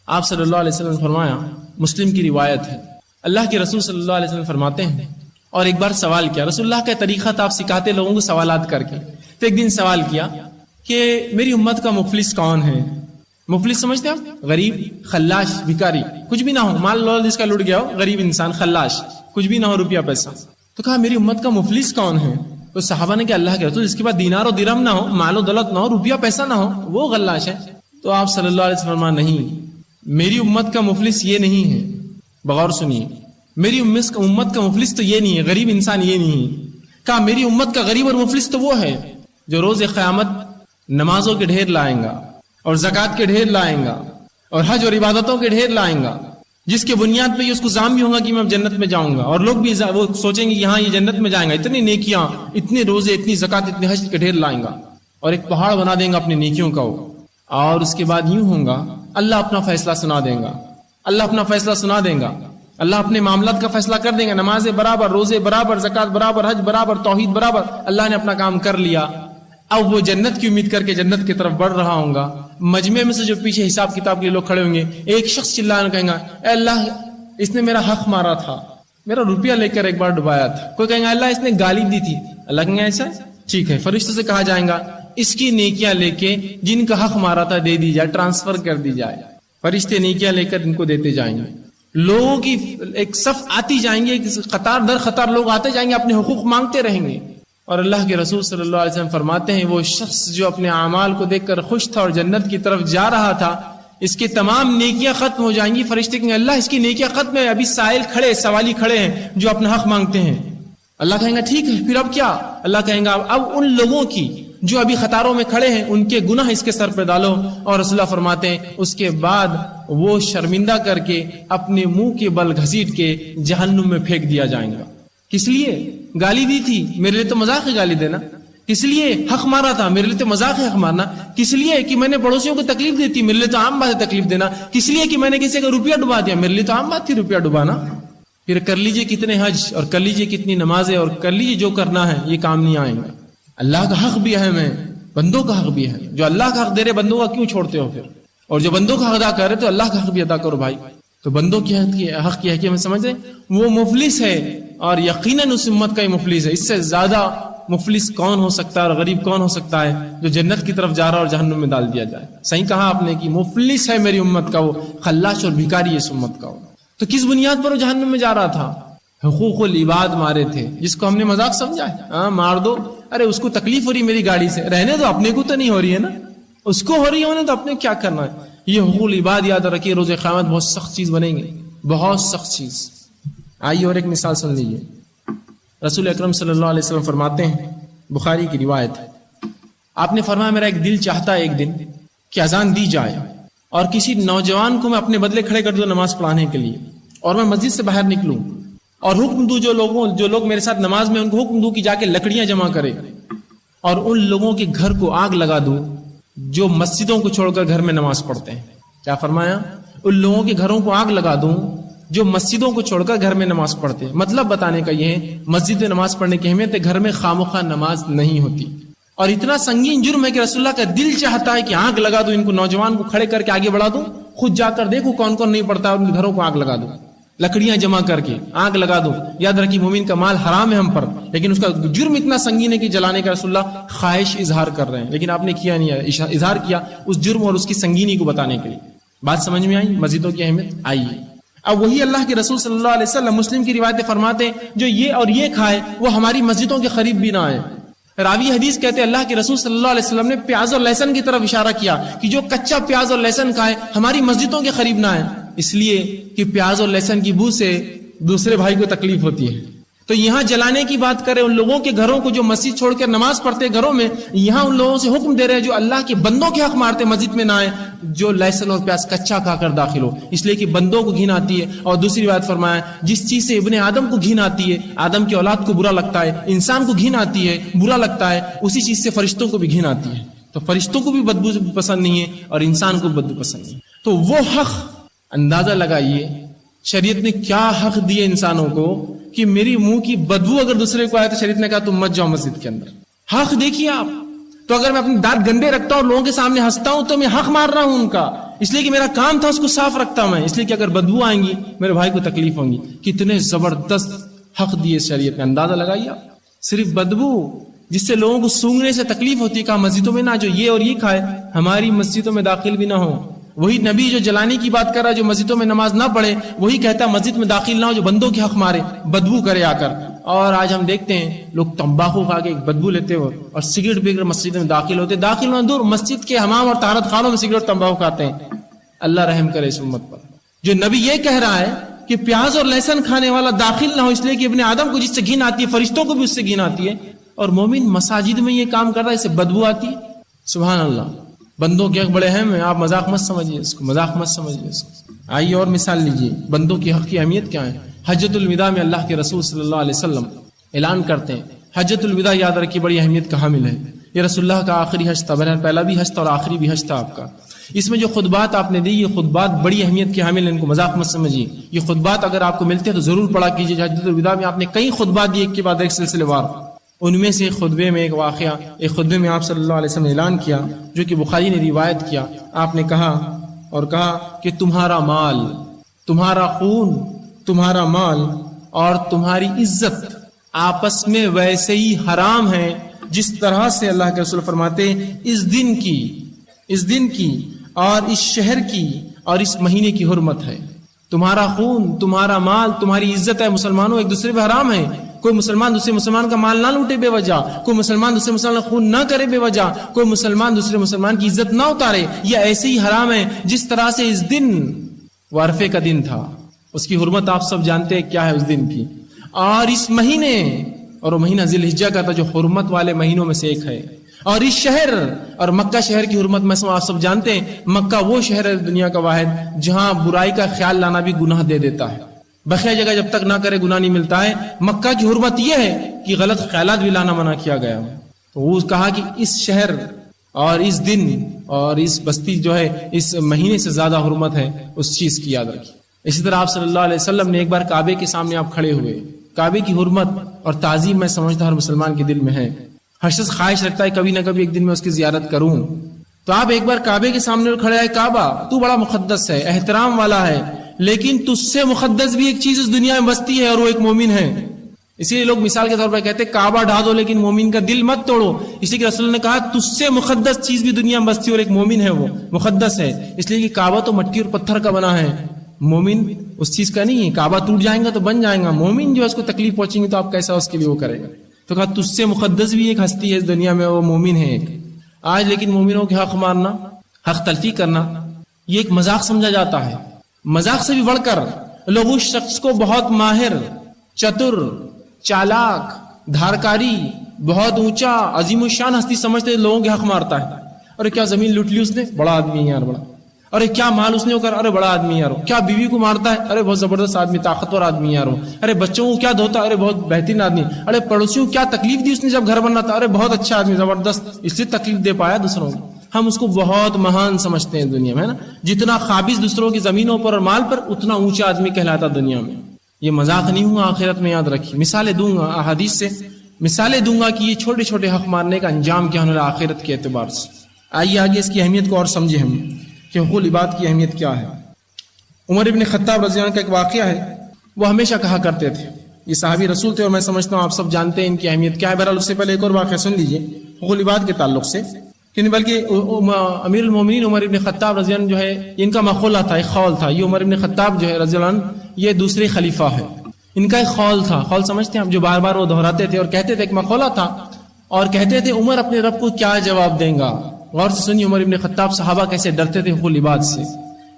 آپ صلی اللہ علیہ وسلم نے فرمایا، مسلم کی روایت ہے، اللہ کے رسول صلی اللہ علیہ وسلم فرماتے ہیں، اور ایک بار سوال کیا، رسول اللہ کا طریقہ تھا، آپ سکھاتے لوگوں کو سوالات کر کے، تو ایک دن سوال کیا کہ میری امت کا مفلس کون ہے؟ مفلس سمجھتے ہیں آپ؟ غریب، خلاش، بھکاری، کچھ بھی نہ ہو، مال لول جس کا لٹ گیا ہو، غریب انسان، خلاش، کچھ بھی نہ ہو، روپیہ پیسہ۔ تو کہا میری امت کا مفلس کون ہے؟ تو صحابہ نے کہا اللہ کے رسول، جس کے بعد دینار و درہم نہ ہو، مال و دولت نہ ہو، روپیہ پیسہ نہ ہو، وہ خلاش ہے۔ تو آپ صلی اللہ علیہ وسلم فرمایا نہیں، میری امت کا مفلس یہ نہیں ہے، بغور سنیے، میری امت کا مفلس تو یہ نہیں ہے، غریب انسان یہ نہیں ہے۔ کہا میری امت کا غریب اور مفلس تو وہ ہے جو روز قیامت نمازوں کے ڈھیر لائیں گا، اور زکات کے ڈھیر لائیں گا، اور حج اور عبادتوں کے ڈھیر لائیں گا، جس کے بنیاد پہ یہ اس کو ظام بھی ہوگا کہ میں اب جنت میں جاؤں گا، اور لوگ بھی وہ سوچیں گے کہ ہاں یہ جنت میں جائیں گا، اتنی نیکیاں، اتنے روزے، اتنی زکات، اتنے حج کے ڈھیر لائیں گا، اور ایک پہاڑ بنا دیں گا اپنی نیکیوں کا وہ، اور اس کے بعد یوں ہوگا، اللہ اپنا فیصلہ سنا دیں گا، اللہ اپنا فیصلہ سنا دیں گا، اللہ اپنے معاملات کا فیصلہ کر دیں گا، نمازیں برابر، روزے برابر، زکات برابر، حج برابر، توحید برابر، اللہ نے اپنا کام کر لیا۔ اب وہ جنت کی امید کر کے جنت کی طرف بڑھ رہا ہوں گا، مجمع میں سے جو پیچھے حساب کتاب کے لوگ کھڑے ہوں گے، ایک شخص چلانا کہیں گا اے اللہ اس نے میرا حق مارا تھا، میرا روپیہ لے کر ایک بار ڈبایا تھا، کوئی کہیں گا اللہ اس نے گالی دی تھی، اللہ کہیں گا ایسا ٹھیک ہے، فرشتوں سے کہا جائے گا اس کی نیکیاں لے کے جن کا حق مارا تھا دے دی جائے، ٹرانسفر کر دی جائے، فرشتے نیکیاں لے کر ان کو دیتے جائیں گے، لوگوں کی ایک صف آتی جائیں گے، قطار در قطار لوگ آتے جائیں گے، اپنے حقوق مانگتے رہیں گے، اور اللہ کے رسول صلی اللہ علیہ وسلم فرماتے ہیں وہ شخص جو اپنے اعمال کو دیکھ کر خوش تھا اور جنت کی طرف جا رہا تھا، اس کے تمام نیکیاں ختم ہو جائیں گی، فرشتے کہیں گے اللہ اس کی نیکیاں ختم ہے، ابھی سائل کھڑے، سوالی کھڑے ہیں جو اپنا حق مانگتے ہیں، اللہ کہیں گا ٹھیک ہے پھر اب کیا، اللہ کہیں گا اب ان لوگوں کی جو ابھی قطاروں میں کھڑے ہیں ان کے گناہ اس کے سر پہ ڈالو، اور رسول اللہ فرماتے ہیں اس کے بعد وہ شرمندہ کر کے اپنے منہ کے بل گھسیٹ کے جہنم میں پھینک دیا جائیں گا۔ کس لیے؟ گالی دی تھی، میرے لیے تو مذاق ہے گالی دینا، کس لیے؟ حق مارا تھا، میرے لیے تو مذاق ہے حق مارنا، کس لیے؟ کہ میں نے پڑوسیوں کو تکلیف دی تھی، میرے لیے تو عام بات ہے تکلیف دینا، کس لیے؟ کہ میں نے کسی کا روپیہ ڈبا دیا، میرے لیے تو عام بات تھی روپیہ ڈبانا۔ پھر کر لیجئے کتنے حج اور کر لیجئے کتنی نمازیں اور کر لیجئے جو کرنا ہے، یہ کام نہیں آئیں گا۔ اللہ کا حق بھی اہم ہے، بندوں کا حق بھی ہے، جو اللہ کا حق دے رہے بندوں کا کیوں چھوڑتے ہو پھر؟ اور جو بندوں کا حق ادا کر رہے تو اللہ کا حق بھی ادا کرو بھائی۔ تو بندوں کی حق کی حقیقت میں سمجھ رہے وہ مفلس ہے، اور یقیناً اس امت کا ہی مفلس ہے، اس سے زیادہ مفلس کون ہو سکتا ہے اور غریب کون ہو سکتا ہے جو جنت کی طرف جا رہا اور جہنم میں ڈال دیا جائے۔ صحیح کہا آپ نے کہ مفلس ہے میری امت کا وہ، خلاش اور بھکاری اس امت کا وہ۔ تو کس بنیاد پر وہ جہنم میں جا رہا تھا؟ حقوق العباد مارے تھے، جس کو ہم نے مذاق سمجھا ہے، ہاں مار دو، ارے اس کو تکلیف ہو رہی میری گاڑی سے، رہنے دو، اپنے کو تو نہیں ہو رہی ہے نا، اس کو ہو رہی ہونے تو اپنے کیا کرنا ہے۔ یہ حقوق العباد یاد رکھیے، روز قیامت بہت سخت چیز بنیں گے، بہت سخت چیز۔ آئیے اور ایک مثال سن لیجیے. رسول اکرم صلی اللہ علیہ وسلم فرماتے ہیں، بخاری کی روایت ہے، آپ نے فرمایا میرا ایک دل چاہتا ہے ایک دن کہ اذان دی جائے اور کسی نوجوان کو میں اپنے بدلے کھڑے کر دوں نماز پڑھانے کے لیے، اور میں مسجد سے باہر نکلوں اور حکم دوں جو لوگ میرے ساتھ نماز میں ان کو حکم دوں کہ جا کے لکڑیاں جمع کرے، اور ان لوگوں کے گھر کو آگ لگا دوں جو مسجدوں کو چھوڑ کر گھر میں نماز پڑھتے ہیں. کیا فرمایا؟ ان لوگوں کے گھروں کو آگ لگا دوں جو مسجدوں کو چھوڑ کر گھر میں نماز پڑھتے ہیں. مطلب بتانے کا یہ ہے مسجد میں نماز پڑھنے کی اہمیت ہے، گھر میں خامخواہ نماز نہیں ہوتی. اور اتنا سنگین جرم ہے کہ رسول اللہ کا دل چاہتا ہے کہ آگ لگا دوں، ان کو نوجوان کو کھڑے کر کے آگے بڑھا دوں، خود جا کر دیکھوں کون کون نہیں پڑھتا، ان کے گھروں کو آگ لگا دوں، لکڑیاں جمع کر کے آگ لگا دوں. یاد رکھیے مومن کا مال حرام ہے ہم پر، لیکن اس کا جرم اتنا سنگین ہے کہ جلانے کا رسول اللہ خواہش اظہار کر رہے ہیں، لیکن آپ نے کیا نہیں، اظہار کیا اس جرم اور اس کی سنگینی کو بتانے کے لیے. بات سمجھ میں آئی مسجدوں کی اہمیت؟ آئیے اب وہی اللہ کے رسول صلی اللہ علیہ وسلم مسلم کی روایتیں فرماتے ہیں جو یہ اور یہ کھائے وہ ہماری مسجدوں کے قریب بھی نہ آئے. راوی حدیث کہتے ہیں اللہ کے رسول صلی اللہ علیہ وسلم نے پیاز اور لہسن کی طرف اشارہ کیا کہ جو کچا پیاز اور لہسن کھائے ہماری مسجدوں کے قریب نہ آئے، اس لیے کہ پیاز اور لہسن کی بو سے دوسرے بھائی کو تکلیف ہوتی ہے. تو یہاں جلانے کی بات کریں ان لوگوں کے گھروں کو جو مسجد چھوڑ کر نماز پڑھتے گھروں میں، یہاں ان لوگوں سے حکم دے رہے ہیں جو اللہ کے بندوں کے حق مارتے مسجد میں نہ آئے، جو لہسن اور پیاز کچا کھا کر داخل ہو، اس لیے کہ بندوں کو گھن آتی ہے. اور دوسری بات فرمایا جس چیز سے ابن آدم کو گھن آتی ہے، آدم کی اولاد کو برا لگتا ہے، انسان کو گھن آتی ہے، برا لگتا ہے، اسی چیز سے فرشتوں کو بھی گھن آتی ہے. تو فرشتوں کو بھی بدبو پسند نہیں ہے اور انسان کو بدبو پسند نہیں. تو وہ حق اندازہ لگائیے شریعت نے کیا حق دیے انسانوں کو کہ میری منہ کی بدبو اگر دوسرے کو آئے تو شریعت نے کہا تم مت جاؤ مسجد کے اندر. حق دیکھیے آپ. تو اگر میں اپنے دانت گندے رکھتا ہوں اور لوگوں کے سامنے ہنستا ہوں تو میں حق مار رہا ہوں ان کا، اس لیے کہ میرا کام تھا اس کو صاف رکھتا میں، اس لیے کہ اگر بدبو آئیں گی میرے بھائی کو تکلیف ہوں گی. کتنے زبردست حق دیے شریعت نے، اندازہ لگائیے آپ. صرف بدبو جس سے لوگوں کو سونگنے سے تکلیف ہوتی ہے، کہا مسجدوں میں نہ جو یہ اور یہ کھائے ہماری مسجدوں میں داخل بھی نہ ہو. وہی نبی جو جلانے کی بات کر رہا ہے جو مسجدوں میں نماز نہ پڑھے، وہی کہتا ہے مسجد میں داخل نہ ہو جو بندوں کے حق مارے، بدبو کرے آ کر. اور آج ہم دیکھتے ہیں لوگ تمباکو کھا کے ایک بدبو لیتے ہوئے اور سگریٹ پی کر مسجد میں داخل ہوتے، داخل ہونا دور مسجد کے حمام اور طہارت خانوں میں سگریٹ تمباکو کھاتے ہیں. اللہ رحم کرے اس امت پر. جو نبی یہ کہہ رہا ہے کہ پیاز اور لہسن کھانے والا داخل نہ ہو، اس لیے کہ ابن آدم کو جس سے گھن آتی ہے فرشتوں کو بھی اس سے گھن آتی ہے، اور مومن مساجد میں یہ کام کر رہا ہے، اس سے بدبو آتی ہے. سبحان اللہ. بندوں کے حق بڑے اہم ہیں، آپ مذاق مت سمجھیے اس کو، مذاق مت سمجھیے اس کو. آئیے اور مثال لیجیے بندوں کے حق کی اہمیت کیا ہے. حجۃ الوداع میں اللہ کے رسول صلی اللہ علیہ وسلم اعلان کرتے ہیں. حجۃ الوداع یاد رکھیے بڑی اہمیت کا حامل ہے. یہ رسول اللہ کا آخری حج تھا، بہرحال پہلا بھی حج تھا اور آخری بھی حج تھا آپ کا. اس میں جو خطبات آپ نے دی یہ خطبات بڑی اہمیت کے حامل ہیں، ان کو مذاق مت سمجھیے. یہ خطبات اگر آپ کو ملتے ہیں تو ضرور پڑھا کیجیے. حجۃ الوداع میں آپ نے کئی خطبات دیے ایک کے بعد ایک سلسلے وار. ان میں سے خطبے میں ایک واقعہ، ایک خطبے میں آپ صلی اللہ علیہ وسلم نے اعلان کیا جو کہ بخاری نے روایت کیا. آپ نے کہا کہ تمہارا مال، تمہارا خون، تمہارا مال اور تمہاری عزت آپس میں ویسے ہی حرام ہے جس طرح سے اللہ کے رسول فرماتے ہیں اس دن کی اور اس شہر کی اور اس مہینے کی حرمت ہے. تمہارا خون، تمہارا مال، تمہاری عزت ہے. مسلمانوں ایک دوسرے پہ حرام ہے. کوئی مسلمان دوسرے مسلمان کا مال نہ لوٹے بے وجہ، کوئی مسلمان دوسرے مسلمان کا خون نہ کرے بے وجہ، کوئی مسلمان دوسرے مسلمان کی عزت نہ اتارے. یہ ایسے ہی حرام ہے جس طرح سے اس دن، وہ عرفے کا دن تھا، اس کی حرمت آپ سب جانتے ہیں کیا ہے اس دن کی، اور اس مہینے، اور وہ مہینہ ذی الحجہ کا تھا جو حرمت والے مہینوں میں سے ایک ہے، اور اس شہر اور مکہ شہر کی حرمت میں آپ سب جانتے ہیں. مکہ وہ شہر ہے دنیا کا واحد جہاں برائی کا خیال لانا بھی گناہ دے دیتا ہے. بقیہ جگہ جب تک نہ کرے گناہ نہیں ملتا ہے. مکہ کی حرمت یہ ہے کہ غلط خیالات بھی لانا منع کیا گیا. تو وہ کہا کہ اس شہر اور اس دن اور اس بستی جو ہے اس مہینے سے زیادہ حرمت ہے اس چیز کی یاد رکھی. اسی طرح آپ صلی اللہ علیہ وسلم نے ایک بار کعبے کے سامنے آپ کھڑے ہوئے. کعبے کی حرمت اور تعظیم میں سمجھتا ہر مسلمان کے دل میں ہے. ہر شخص خواہش رکھتا ہے کبھی نہ کبھی ایک دن میں اس کی زیارت کروں. تو آپ ایک بار کعبے کے سامنے کھڑے ہیں. کعبہ تو بڑا مقدس ہے، احترام والا ہے، لیکن تجھ سے مقدس بھی ایک چیز اس دنیا میں بستی ہے اور وہ ایک مومن ہے. اسی لیے لوگ مثال کے طور پر کہتے ہیں کعبہ ڈھا دو لیکن مومن کا دل مت توڑو. اسی لیے رسول نے کہا تجھ سے مقدس چیز بھی دنیا میں بستی ہے اور ایک مومن ہے، وہ مقدس ہے. اس لیے کہ کعبہ تو مٹی اور پتھر کا بنا ہے، مومن اس چیز کا نہیں ہے. کعبہ ٹوٹ جائے گا تو بن جائے گا، مومن جو ہے اس کو تکلیف پہنچیں گی تو آپ کیسا اس کے لیے وہ کرے گا. تو کہا تجھ سے مقدس بھی ایک ہستی ہے اس دنیا میں، وہ مومن ہے ایک. آج لیکن مومنوں کے حق مارنا، حق تلفی کرنا یہ ایک مذاق سمجھا جاتا ہے. مذاق سے بھی بڑھ کر لوگ اس شخص کو بہت ماہر، چتر، چالاک، دھارکاری، بہت اونچا عظیم الشان ہستی سمجھتے ہیں، لوگوں کے حق مارتا ہے. ارے کیا زمین لوٹ لی اس نے، بڑا آدمی ہے یار، بڑا. ارے کیا مال اس نے کر، ارے بڑا آدمی یار. کیا بیوی کو مارتا ہے، ارے بہت زبردست آدمی، طاقتور آدمی یار. ارے بچوں کو کیا دھوتا، ارے بہت بہترین آدمی. ارے پڑوسیوں کو کیا تکلیف دی اس نے جب گھر بننا تھا، ارے بہت اچھا آدمی، زبردست، اس لیے تکلیف دے پایا دوسروں کو. ہم اس کو بہت مہان سمجھتے ہیں دنیا میں، ہے نا. جتنا قابض دوسروں کی زمینوں پر اور مال پر، اتنا اونچا آدمی کہلاتا دنیا میں. یہ مذاق نہیں ہوا، آخرت میں یاد رکھیے. مثالیں دوں گا احادیث سے، مثالیں دوں گا کہ یہ چھوٹے چھوٹے حق مارنے کا انجام کیا ہونا آخرت کے اعتبار سے. آئیے آگے اس کی اہمیت کو اور سمجھیں ہم کہ حقوق العباد کی اہمیت کیا ہے. عمر ابن خطاب رضی اللہ عنہ کا ایک واقعہ ہے. وہ ہمیشہ کہا کرتے تھے، یہ صحابی رسول تھے اور میں سمجھتا ہوں آپ سب جانتے ہیں ان کی اہمیت کیا ہے. بہرحال اس سے پہلے ایک اور واقعہ سن لیجیے حقوق العباد کے تعلق سے. بلکہ امیر المومنین عمر ابن خطاب رضی اللہ عنہ جو ہے، ان کا مقولہ تھا، ایک قول تھا. یہ عمر ابن خطاب جو ہے رضی اللہ عنہ، یہ دوسرے خلیفہ ہے. ان کا ایک قول تھا، قول سمجھتے ہیں آپ، جو بار بار وہ دہراتے تھے اور کہتے تھے. ایک مقولہ تھا اور کہتے تھے عمر اپنے رب کو کیا جواب دیں گا. غور سے سنیے عمر ابن خطاب صحابہ کیسے ڈرتے تھے حقوق العباد سے.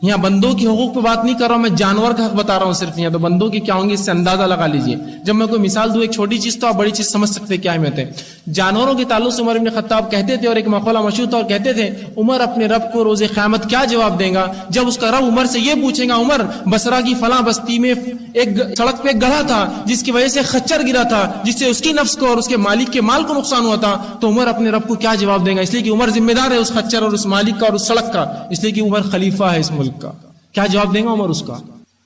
یہاں بندوں کی حقوق پہ بات نہیں کر رہا ہوں میں، جانور کا حق بتا رہا ہوں صرف. یہاں تو بندوں کی کیا ہوں گے اس سے اندازہ لگا لیجئے. جب میں کوئی مثال دوں ایک چھوٹی چیز تو آپ بڑی چیز سمجھ سکتے کیا اہمیت ہے. جانوروں کے تعلق سے عمر ابن خطاب کہتے تھے اور ایک مقولہ مشہور تھا اور کہتے تھے عمر اپنے رب کو روز قیامت کیا جواب دیں گا جب اس کا رب عمر سے یہ پوچھے گا، عمر بصرہ کی فلاں بستی میں ایک سڑک پہ ایک گڑھا تھا جس کی وجہ سے خچر گرا تھا، جس سے اس کی نفس کو اور اس کے مالک کے مال کو نقصان ہوا تھا، تو عمر اپنے رب کو کیا جواب دیں گا؟ اس لیے کہ عمر ذمہ دار ہے اس خچر اور اس مالک کا اور اس سڑک کا، اس لیے کہ عمر خلیفہ ہے اس ملک کا. کیا جواب دیں گا عمر اس کا؟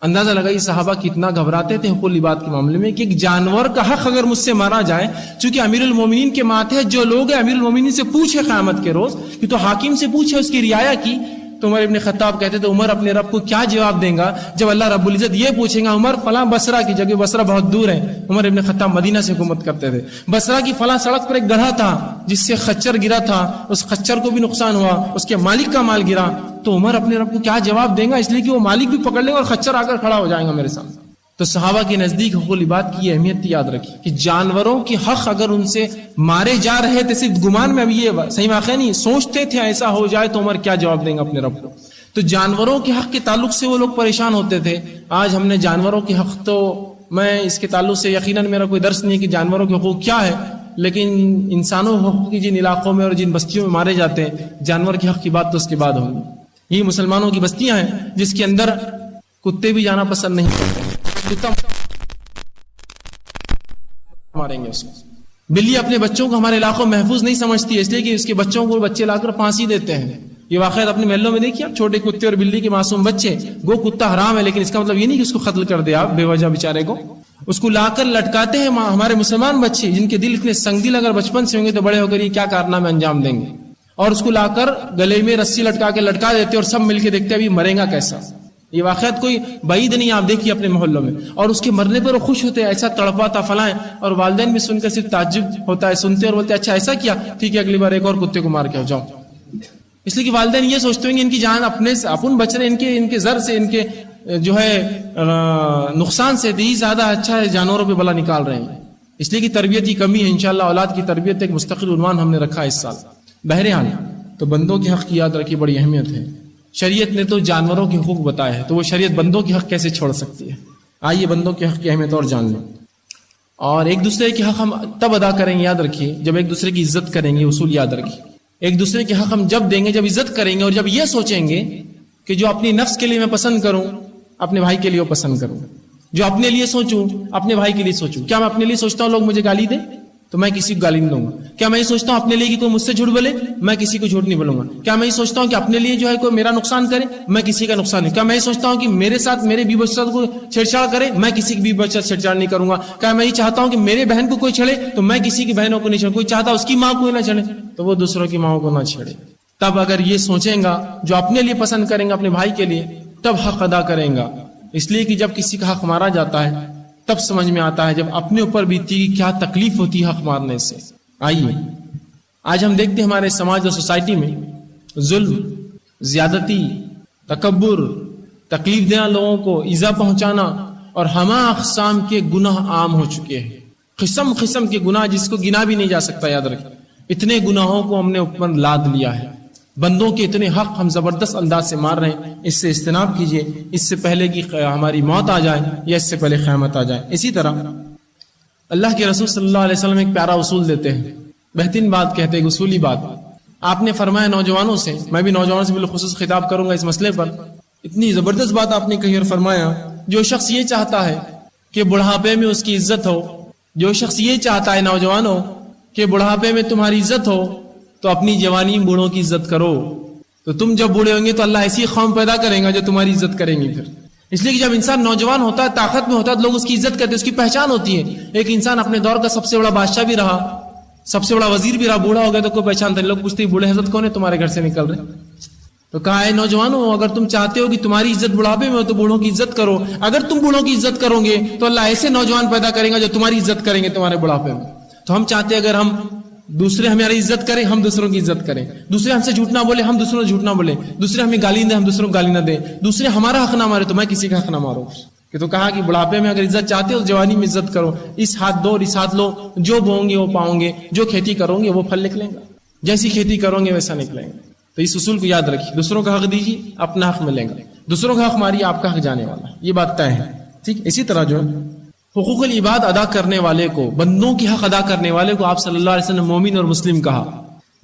اندازہ لگائیے صحابہ کتنا گھبراتے تھے حقوق العباد کے معاملے میں کہ ایک جانور کا حق اگر مجھ سے مارا جائے، چونکہ امیر المومنین کے ماتحت جو لوگ ہیں امیر المومنین سے پوچھے قیامت کے روز، کہ تو حاکم سے پوچھے اس کی رعایا کی. تو عمر ابن خطاب کہتے تھے عمر اپنے رب کو کیا جواب دیں گا جب اللہ رب العزت یہ پوچھیں گا عمر فلاں بصرہ کی جگہ، بصرہ بہت دور ہے، عمر ابن خطاب مدینہ سے حکومت کرتے تھے، بصرہ کی فلاں سڑک پر ایک گڑھا تھا جس سے خچر گرا تھا، اس خچر کو بھی نقصان ہوا، اس کے مالک کا مال گرا، تو عمر اپنے رب کو کیا جواب دیں گا؟ اس لیے کہ وہ مالک بھی پکڑ لیں گا اور خچر آ کر کھڑا ہو جائے گا میرے سامنے. تو صحابہ کے نزدیک حقوق العباد کی اہمیت یاد رکھی کہ جانوروں کی حق اگر ان سے مارے جا رہے تھے صرف گمان میں، اب یہ صحیح واقعہ نہیں، سوچتے تھے ایسا ہو جائے تو عمر کیا جواب دیں گا اپنے رب کو. تو جانوروں کے حق کے تعلق سے وہ لوگ پریشان ہوتے تھے. آج ہم نے جانوروں کے حق، تو میں اس کے تعلق سے یقیناً میرا کوئی درس نہیں ہے کہ جانوروں کے حقوق کیا ہے، لیکن انسانوں کے حقوق کی جن علاقوں میں اور جن بستیوں میں مارے جاتے ہیں، جانور کے حق کی بات تو اس کے بعد ہوگی. یہ مسلمانوں کی بستیاں ہیں جس کے اندر کتے بھی جانا پسند نہیں کرتے، کتا ماریں گے اس کو. بلی اپنے بچوں کو ہمارے علاقوں میں محفوظ نہیں سمجھتی ہے، اس لیے کہ اس کے بچوں کو بچے لا کر پھانسی دیتے ہیں. یہ واقعات اپنے محلوں میں دیکھیے آپ، چھوٹے کتے اور بلی کے معصوم بچے. گو کتا حرام ہے لیکن اس کا مطلب یہ نہیں کہ اس کو قتل کر دے آپ بے وجہ بیچارے کو. اس کو لا کر لٹکاتے ہیں ہمارے مسلمان بچے جن کے دل اتنے سنگ دل اگر بچپن سے ہوں گے تو بڑے ہو کر یہ کیا کارنامے انجام دیں گے. اور اس کو لا کر گلے میں رسی لٹکا کے لٹکا دیتے اور سب مل کے دیکھتے ابھی مرے گا کیسا. یہ واقعات کوئی بعید نہیں، آپ دیکھیے اپنے محلوں میں. اور اس کے مرنے پر وہ خوش ہوتے ہیں، ایسا تڑپا تھا فلاں، اور والدین بھی سن کر صرف تعجب ہوتا ہے، سنتے اور بولتے اچھا ایسا کیا، ٹھیک ہے اگلی بار ایک اور کتے کو مار کے جاؤ. اس لیے کہ والدین یہ سوچتے ہیں کہ ان کی جان اپنے سے اپن بچ رہے، ان کے زر سے، ان کے جو ہے نقصان سے یہی زیادہ اچھا ہے جانوروں پہ بلا نکال رہے ہیں. اس لیے کہ تربیت کی کمی ہے. انشاءاللہ اولاد کی تربیت ایک مستقل عنوان ہم نے رکھا ہے اس سال. بہرحال تو بندوں کے حق کی یاد رکھی بڑی اہمیت ہے. شریعت نے تو جانوروں کے حقوق بتائے ہیں، تو وہ شریعت بندوں کے حق کیسے چھوڑ سکتی ہے؟ آئیے بندوں کے حق کی اہمیت اور جان لیں. اور ایک دوسرے کے حق ہم تب ادا کریں گے، یاد رکھیے، جب ایک دوسرے کی عزت کریں گے. اصول یاد رکھیے، ایک دوسرے کے حق ہم جب دیں گے جب عزت کریں گے، اور جب یہ سوچیں گے کہ جو اپنی نفس کے لیے میں پسند کروں اپنے بھائی کے لیے وہ پسند کروں، جو اپنے لیے سوچوں اپنے بھائی کے لیے سوچوں. کیا میں اپنے لیے سوچتا ہوں لوگ مجھے گالی دیں تو میں کسی کو گالی نہیں دوں گا؟ کیا میں یہ سوچتا ہوں اپنے لیے کہ کوئی مجھ سے جھوٹ بولے، میں کسی کو جھوٹ نہیں بولوں گا؟ کیا میں یہ سوچتا ہوں کہ اپنے لیے جو ہے کوئی میرا نقصان کرے، میں کسی کا نقصان نہیں؟ کیا میں یہ سوچتا ہوں کہ میرے ساتھ میرے بیوی بچہ کو چھیڑچھاڑ کرے، میں کسی کی بیوی بچہ چھیڑچھاڑ نہیں کروں گا؟ کیا میں یہ چاہتا ہوں کہ میرے بہن کو کوئی چھیڑے تو میں کسی کی بہنوں کو نہیں چھیڑوں؟ کوئی چاہتا اس کی ماں کو نہ چھیڑے تو وہ دوسروں کی ماں کو نہ چھیڑے. تب اگر یہ سوچیں گا جو اپنے لیے پسند کریں گا اپنے بھائی کے لیے، تب حق ادا کریں گا. اس لیے کہ جب کسی کا حق مارا جاتا ہے تب سمجھ میں آتا ہے جب اپنے اوپر بیتی کہ کیا تکلیف ہوتی ہے حق مارنے سے. آئیے آج ہم دیکھتے ہیں ہمارے سماج اور سوسائٹی میں ظلم، زیادتی، تکبر، تکلیف دینا، لوگوں کو ایذا پہنچانا اور ہمہ اقسام کے گناہ عام ہو چکے ہیں. قسم قسم کے گناہ جس کو گنا بھی نہیں جا سکتا. یاد رکھیں اتنے گناہوں کو ہم نے اوپر لاد لیا ہے. بندوں کے اتنے حق ہم زبردست انداز سے مار رہے ہیں، اس سے اجتناب کیجیے، اس سے پہلے کہ ہماری موت آ جائے یا اس سے پہلے قیامت آ جائے۔ اسی طرح اللہ کے رسول صلی اللہ علیہ وسلم ایک پیارا اصول دیتے ہیں، بہترین بات کہتے ہیں، اصولی بات۔ آپ نے فرمایا نوجوانوں سے، میں بھی نوجوانوں سے بالخصوص خطاب کروں گا اس مسئلے پر، اتنی زبردست بات آپ نے کہی اور فرمایا جو شخص یہ چاہتا ہے کہ بڑھاپے میں اس کی عزت ہو، جو شخص یہ چاہتا ہے نوجوانوں کہ بڑھاپے میں تمہاری عزت ہو، تو اپنی جوانی میں بوڑھوں کی عزت کرو، تو تم جب بوڑھے ہوں گے تو اللہ ایسی قوم پیدا کرے گا جو تمہاری عزت کریں گی۔ پھر اس لیے کہ جب انسان نوجوان ہوتا ہے، طاقت میں ہوتا ہے، تو لوگ اس کی عزت کرتے ہیں، اس کی پہچان ہوتی ہے۔ ایک انسان اپنے دور کا سب سے بڑا بادشاہ بھی رہا، سب سے بڑا وزیر بھی رہا، بوڑھا ہو گیا تو کوئی پہچانتا نہیں، لوگ پوچھتے ہیں بوڑھے حضرت کون ہے تمہارے گھر سے نکل رہے؟ تو کہا ہے نوجوانوں اگر تم چاہتے ہو کہ تمہاری عزت بڑھاپے میں ہو تو بوڑھوں کی عزت کرو، اگر تم بوڑھوں کی عزت کرو گے تو اللہ ایسے نوجوان پیدا کرے گا جو تمہاری عزت کریں گے تمہارے بڑھاپے میں۔ تو ہم چاہتے ہیں اگر ہم دوسرے ہماری عزت کریں، ہم دوسروں کی عزت کریں، دوسرے ہم سے جھوٹ نہ بولے، ہم دوسروں سے جھوٹ نہ بولے، دوسرے ہمیں گالی دیں، ہم دوسروں کو گالی نہ دیں، دوسرے ہمارا حق نہ مارے تو میں کسی کا حق نہ ماروں۔ کہ تو کہا کہ بڑھاپے میں اگر عزت چاہتے ہو جوانی میں عزت کرو، اس ہاتھ دو اور اس ہاتھ لو، جو بوؤں گے وہ پاؤں گے، جو کھیتی کرو گے وہ پھل نکلیں گا، جیسی کھیتی کرو گے ویسا نکلیں گے۔ تو اس اصول کو یاد رکھیے، دوسروں کا حق دیجیے، اپنا حق ملے گا، دوسروں کا حق ماریے، آپ کا حق جانے والا ہے، یہ بات طے ہے، ٹھیک۔ اسی طرح جو حقوق العباد ادا کرنے والے کو، بندوں کی حق ادا کرنے والے کو آپ صلی اللہ علیہ وسلم مومن اور مسلم کہا،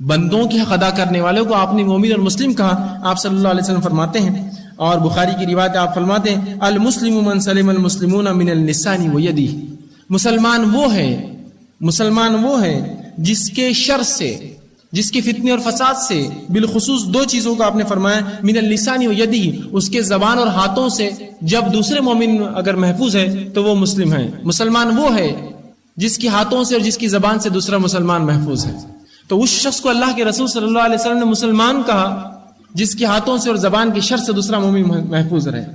بندوں کی حق ادا کرنے والوں کو آپ نے مومن اور مسلم کہا۔ آپ صلی اللہ علیہ وسلم فرماتے ہیں، اور بخاری کی روایت آپ فرماتے ہیں، المسلم من سلم المسلمون من اللسان ویدہ، مسلمان وہ ہے جس کے شر سے، جس کے فتنے اور فساد سے، بالخصوص دو چیزوں کا آپ نے فرمایا، من اللسان ویدہ، اس کے زبان اور ہاتھوں سے، جب دوسرے مومن اگر محفوظ ہے تو وہ مسلم ہے۔ مسلمان وہ ہے جس کے ہاتھوں سے اور جس کی زبان سے دوسرا مسلمان محفوظ ہے۔ تو اس شخص کو اللہ کے رسول صلی اللہ علیہ وسلم نے مسلمان کہا جس کے ہاتھوں سے اور زبان کے شر سے دوسرا مومن محفوظ رہے۔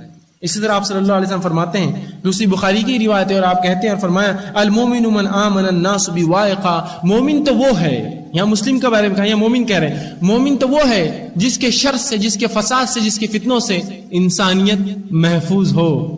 اسی طرح آپ صلی اللہ علیہ وسلم فرماتے ہیں، دوسری بخاری کی روایت ہے، اور آپ کہتے ہیں اور فرمایا، المومن من آمن الناس بوائقا، مومن تو وہ ہے، یہاں مسلم کا بارے میں کہا، یہاں مومن کہہ رہے ہیں، مومن تو وہ ہے جس کے شر سے، جس کے فساد سے، جس کے فتنوں سے انسانیت محفوظ ہو۔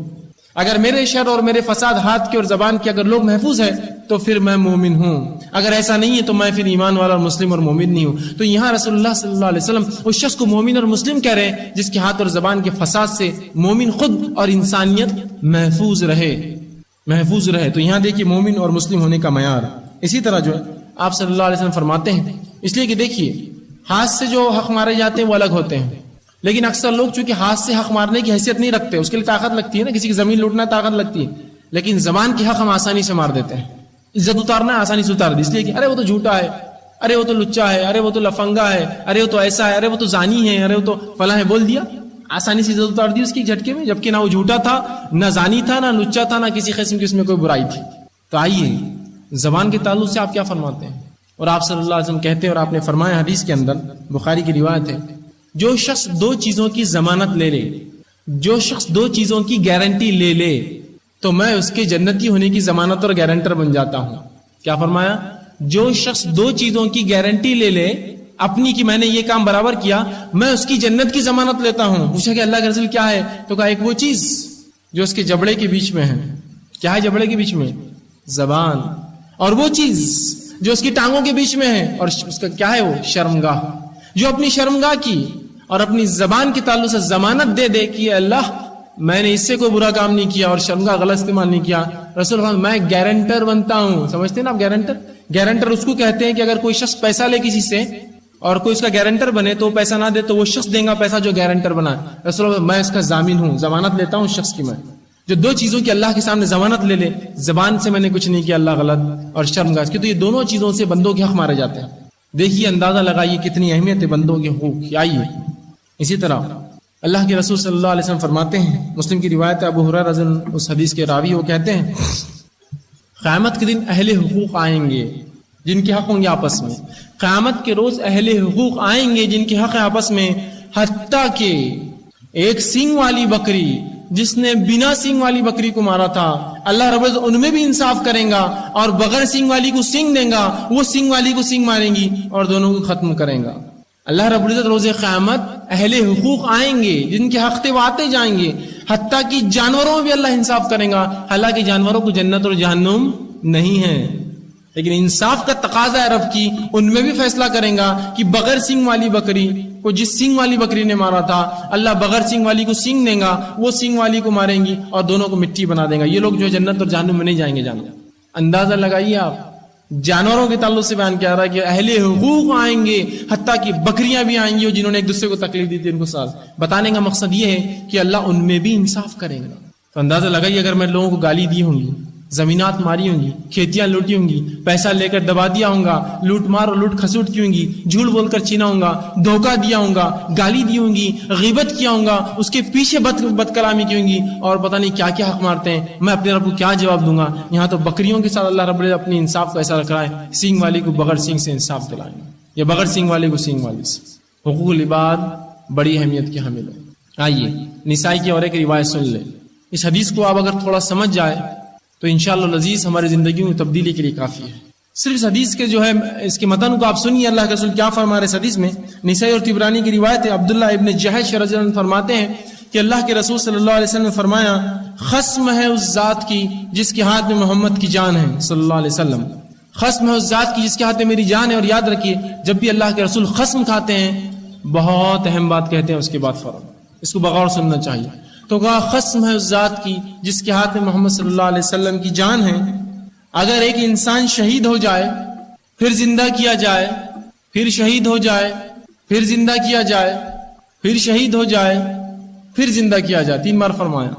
اگر میرے شر اور میرے فساد ہاتھ کے اور زبان کے اگر لوگ محفوظ ہے تو پھر میں مومن ہوں، اگر ایسا نہیں ہے تو میں پھر ایمان والا اور مسلم اور مومن نہیں ہوں۔ تو یہاں رسول اللہ صلی اللہ علیہ وسلم اس شخص کو مومن اور مسلم کہہ رہے ہیں جس کے ہاتھ اور زبان کے فساد سے مومن خود اور انسانیت محفوظ رہے۔ تو یہاں دیکھیے مومن اور مسلم ہونے کا معیار۔ اسی طرح جو آپ صلی اللہ علیہ وسلم فرماتے ہیں، اس لیے کہ دیکھیے ہاتھ سے جو حق مارے جاتے ہیں وہ الگ ہوتے ہیں، لیکن اکثر لوگ چونکہ ہاتھ سے حق مارنے کی حیثیت نہیں رکھتے، اس کے لیے طاقت لگتی ہے نا، کسی کی زمین لوٹنا طاقت لگتی ہے، لیکن زبان کی حق ہم آسانی سے مار دیتے ہیں، عزت اتارنا آسانی سے اتار دی، اس لیے کہ ارے وہ تو جھوٹا ہے، ارے وہ تو لچا ہے، ارے وہ تو لفنگا ہے، ارے وہ تو ایسا ہے، ارے وہ تو زانی ہے، ارے وہ تو فلاں ہے، بول دیا، آسانی سے عزت اتار دی اس کی جھٹکے میں، جبکہ نہ وہ جھوٹا تھا، نہ زانی تھا، نہ لچا تھا، نہ کسی قسم کی اس میں کوئی برائی تھی۔ تو آئیے زبان کے تعلق سے آپ کیا فرماتے ہیں؟ اور آپ صلی اللہ علیہ وسلم کہتے ہیں، اور آپ نے فرمایا حدیث کے اندر، بخاری کی روایت ہے، جو شخص دو چیزوں کی ضمانت لے لے، جو شخص دو چیزوں کی گارنٹی لے لے تو میں اس کے جنتی ہونے کی ضمانت اور گارنٹر بن جاتا ہوں۔ کیا فرمایا؟ جو شخص دو چیزوں کی گارنٹی لے لے اپنی کہ میں نے یہ کام برابر کیا، میں اس کی جنت کی ضمانت لیتا ہوں۔ پوچھا کہ اللہ کے رسول کیا ہے؟ تو کہا ایک وہ چیز جو اس کے جبڑے کے بیچ میں ہے۔ کیا ہے جبڑے کے بیچ میں؟ زبان۔ اور وہ چیز جو اس کی ٹانگوں کے بیچ میں ہے، اور اس کا کیا ہے؟ وہ شرمگاہ۔ جو اپنی شرمگاہ کی اور اپنی زبان کے تعلق سے ضمانت دے دے کہ اللہ میں نے اس سے کوئی برا کام نہیں کیا اور شرمگاہ غلط استعمال نہیں کیا، رسول اللہ میں گارنٹر بنتا ہوں۔ سمجھتے ہیں نا آپ گارنٹر؟ گارنٹر اس کو کہتے ہیں کہ اگر کوئی شخص پیسہ لے کسی سے اور کوئی اس کا گارنٹر بنے تو وہ پیسہ نہ دے تو وہ شخص دے گا پیسہ جو گارنٹر بنا ہے۔ رسول اللہ میں اس کا ضامن ہوں، ضمانت لیتا ہوں اس شخص کی۔ میں جو دو چیزوں کی اللہ کے سامنے ضمانت لے لے، زبان سے میں نے کچھ نہیں کیا اللہ غلط، اور شرمگاہ کی، تو یہ دونوں چیزوں سے بندوں کے حق مارے جاتے ہیں۔ دیکھیے اندازہ لگائیے کتنی اہمیت ہے بندوں کے حقوق کی۔ آئیے اسی طرح اللہ کے رسول صلی اللہ علیہ وسلم فرماتے ہیں، مسلم کی روایت ہے، ابو ہریرہ رضی اللہ عنہ اس حدیث کے راوی وہ کہتے ہیں، قیامت کے دن اہل حقوق آئیں گے جن کے حق ہوں گے آپس میں، قیامت کے روز اہل حقوق آئیں گے جن کے حق آپس میں، حتیٰ کہ ایک سینگ والی بکری جس نے بنا سینگ والی بکری کو مارا تھا، اللہ رب العزت ان میں بھی انصاف کریں گا، اور بغیر سینگ والی کو سینگ دیں گا، وہ سینگ والی کو سینگ ماریں گی اور دونوں کو ختم کریں گا۔ اللہ رب العزت روز قیامت اہل حقوق آئیں گے جن کے حق تھے وہ آتے جائیں گے، حتیٰ کہ جانوروں میں بھی اللہ انصاف کریں گا، حالانکہ جانوروں کو جنت اور جہنم نہیں ہے، لیکن انصاف کا تقاضا ہے رب کی، ان میں بھی فیصلہ کریں گا کہ بغیر سینگ والی بکری کو جس سینگ والی بکری نے مارا تھا، اللہ بغیر سینگ والی کو سینگ دیں گا، وہ سینگ والی کو ماریں گی اور دونوں کو مٹی بنا دیں گا. یہ لوگ جو جنت اور جہنم میں نہیں جائیں گے. جانو اندازہ لگائیے آپ. جانوروں کے تعلق سے بیان کیا رہا ہے کہ اہل حقوق آئیں گے، حتیٰ کہ بکریاں بھی آئیں گی جنہوں نے ایک دوسرے کو تکلیف دی تھی ان کو سال. بتانے کا مقصد یہ ہے کہ اللہ ان میں بھی انصاف کرے گا. تو اندازہ لگائیے اگر میں لوگوں کو گالی دی ہوں گی، زمینات ماری ہوں گی، کھیتیاں لوٹی ہوں گی، پیسہ لے کر دبا دیا ہوں گا، لوٹ مار اور لوٹ کھسوٹ کی ہوں گی، جھوٹ بول کر چھینا ہوں گا، دھوکہ دیا ہوں گا، گالی دی ہوں گی، غیبت کیا ہوں گا، اس کے پیچھے بد کلامی کی ہوں گی اور پتہ نہیں کیا کیا حق مارتے ہیں، میں اپنے رب کو کیا جواب دوں گا. یہاں تو بکریوں کے ساتھ اللہ رب العزت اپنی انصاف کو ایسا رکھ رہا ہے، سینگ والی کو بغیر سینگ سے انصاف دلائیں گے یا بغیر سینگ والے کو سینگ والی سے. حقوق العباد بڑی اہمیت کے حامل ہے. آئیے نسائی کی اور ایک روایت سن لیں. اس حدیث کو آپ اگر تھوڑا سمجھ جائے تو انشاءاللہ العزیز ہماری زندگی میں تبدیلی کے لیے کافی ہے. صرف اس حدیث کے جو ہے اس کے متن کو آپ سنیے اللہ کے رسول کیا فرما رہے. اس حدیث میں نسائی اور طبرانی کی روایت ہے. عبداللہ ابن جحش رضی اللہ عنہ فرماتے ہیں کہ اللہ کے رسول صلی اللہ علیہ وسلم نے فرمایا، خصم ہے اس ذات کی جس کے ہاتھ میں محمد کی جان ہے صلی اللہ علیہ وسلم. خصم ہے اس ذات کی جس کے ہاتھ میں میری جان ہے. اور یاد رکھیے جب بھی اللہ کے رسول خصم کھاتے ہیں بہت اہم بات کہتے ہیں، اس کے بعد فوراً اس کو بغور سننا چاہیے. تو کہا خصم ہے اس ذات کی جس کے ہاتھ میں محمد صلی اللہ علیہ وسلم کی جان ہے. اگر ایک انسان شہید ہو جائے، پھر زندہ کیا جائے، پھر شہید ہو جائے، پھر زندہ کیا جائے، پھر شہید ہو جائے، پھر زندہ کیا جائے، 3 بار فرمایا.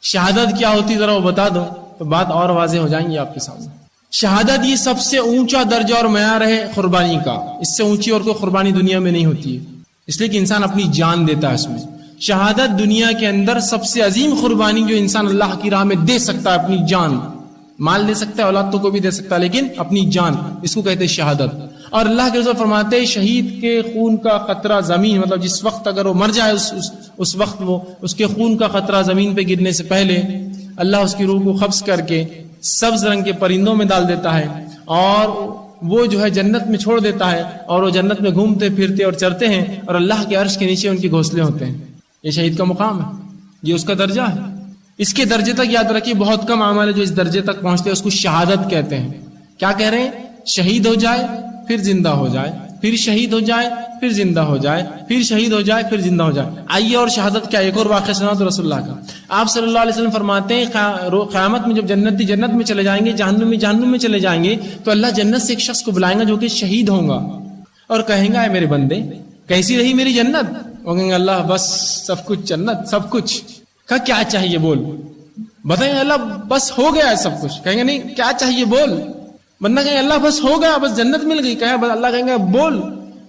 شہادت کیا ہوتی ذرا وہ بتا دو تو بات اور واضح ہو جائیں گی آپ کے سامنے. شہادت یہ سب سے اونچا درجہ اور معیار ہے قربانی کا. اس سے اونچی اور کوئی قربانی دنیا میں نہیں ہوتی ہے، اس لیے کہ انسان اپنی جان دیتا ہے اس میں. شہادت دنیا کے اندر سب سے عظیم قربانی جو انسان اللہ کی راہ میں دے سکتا ہے، اپنی جان. مال دے سکتا ہے، اولاد تو کو بھی دے سکتا ہے، لیکن اپنی جان، اس کو کہتے ہیں شہادت. اور اللہ کے رسول فرماتے ہیں شہید کے خون کا قطرہ زمین، مطلب جس وقت اگر وہ مر جائے اس وقت وہ اس کے خون کا قطرہ زمین پہ گرنے سے پہلے اللہ اس کی روح کو قبض کر کے سبز رنگ کے پرندوں میں ڈال دیتا ہے اور وہ جو ہے جنت میں چھوڑ دیتا ہے اور وہ جنت میں گھومتے پھرتے اور چرتے ہیں اور اللہ کے عرش کے نیچے ان کے گھونسلے ہوتے ہیں. یہ شہید کا مقام ہے، یہ اس کا درجہ ہے. اس کے درجے تک یاد رکھیے بہت کم اعمال ہے جو اس درجے تک پہنچتے ہیں، اس کو شہادت کہتے ہیں. کیا کہہ رہے ہیں؟ شہید ہو جائے پھر زندہ ہو جائے، پھر شہید ہو جائے پھر زندہ ہو جائے، پھر شہید ہو جائے پھر زندہ ہو جائے. آئیے اور شہادت کیا ایک اور واقعہ سنا تو رسول اللہ کا. آپ صلی اللہ علیہ وسلم فرماتے ہیں قیامت میں جب جنتی جنت میں چلے جائیں گے، جہنم میں چلے جائیں گے تو اللہ جنت سے ایک شخص کو بلائیں گا جو کہ شہید ہوں گا اور کہیں گا اے میرے بندے کیسی رہی میری جنت؟ وہ کہیں گے اللہ بس سب کچھ جنت سب کچھ. کہا کیا چاہیے بول؟ بتائیں اللہ بس ہو گیا ہے سب کچھ. کہیں گے نہیں کیا چاہیے بول. بندہ کہیں اللہ بس ہو گیا، بس جنت مل گئی. کہا اللہ کہیں گے بول.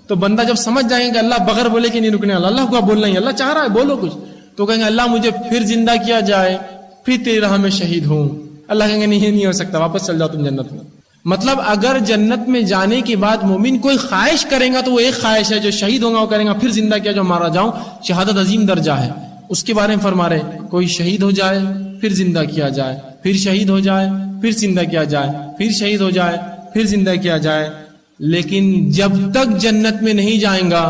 تو بندہ جب سمجھ جائیں گے کہ اللہ بغیر بولے کہ نہیں رکنے والا، اللہ کو بولنا ہی، اللہ چاہ رہا ہے بولو کچھ. تو کہیں گے اللہ مجھے پھر زندہ کیا جائے پھر تیری راہ میں شہید ہوں. اللہ کہیں گے نہیں یہ نہیں ہو سکتا، واپس چل جاؤ تم جنت میں. مطلب اگر جنت میں جانے کے بعد مومن کوئی خواہش کرے گا تو وہ ایک خواہش ہے، جو شہید ہوگا وہ کرے گا پھر زندہ کیا جو مارا جاؤں. شہادت عظیم درجہ ہے. اس کے بارے میں فرما رہے کوئی شہید ہو جائے پھر زندہ کیا جائے، پھر شہید ہو جائے پھر زندہ کیا جائے، پھر شہید ہو جائے پھر زندہ کیا جائے، لیکن جب تک جنت میں نہیں جائیں گا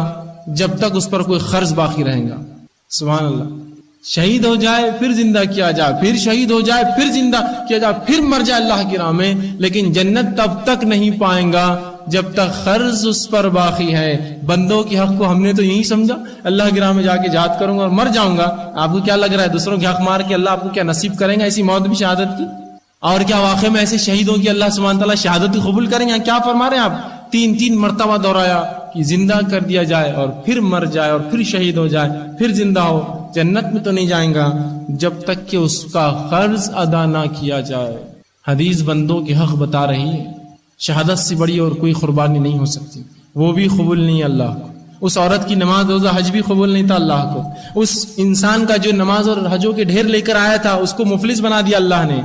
جب تک اس پر کوئی قرض باقی رہے گا. سبحان اللہ. شہید ہو جائے پھر زندہ کیا جائے، پھر شہید ہو جائے پھر زندہ کیا جائے، پھر مر جائے اللہ کی راہ میں، لیکن جنت تب تک نہیں پائیں گا جب تک قرض اس پر باقی ہے. بندوں کے حق کو ہم نے تو یہی سمجھا اللہ کی راہ میں جا کے جہاد کروں گا اور مر جاؤں گا. آپ کو کیا لگ رہا ہے دوسروں کے حق مار کے اللہ آپ کو کیا نصیب کریں گا ایسی موت بھی شہادت کی؟ اور کیا واقعی میں ایسے شہیدوں کی اللہ سبحانہ تعالیٰ شہادت قبول کریں گے؟ کیا فرما رہے ہیں آپ؟ 3 مرتبہ دہرایا کہ زندہ کر دیا جائے اور پھر مر جائے اور پھر شہید ہو جائے پھر زندہ ہو. جنت میں تو نہیں جائیں گا جب تک کہ اس کا قرض ادا نہ کیا جائے. حدیث بندوں کے حق بتا رہی ہے. شہادت سے بڑی اور کوئی قربانی نہیں ہو سکتی. وہ بھی قبول نہیں اللہ کو. اس عورت کی نماز روزہ حج بھی قبول نہیں تھا اللہ کو. اس انسان کا جو نماز اور حجوں کے ڈھیر لے کر آیا تھا اس کو مفلس بنا دیا اللہ نے.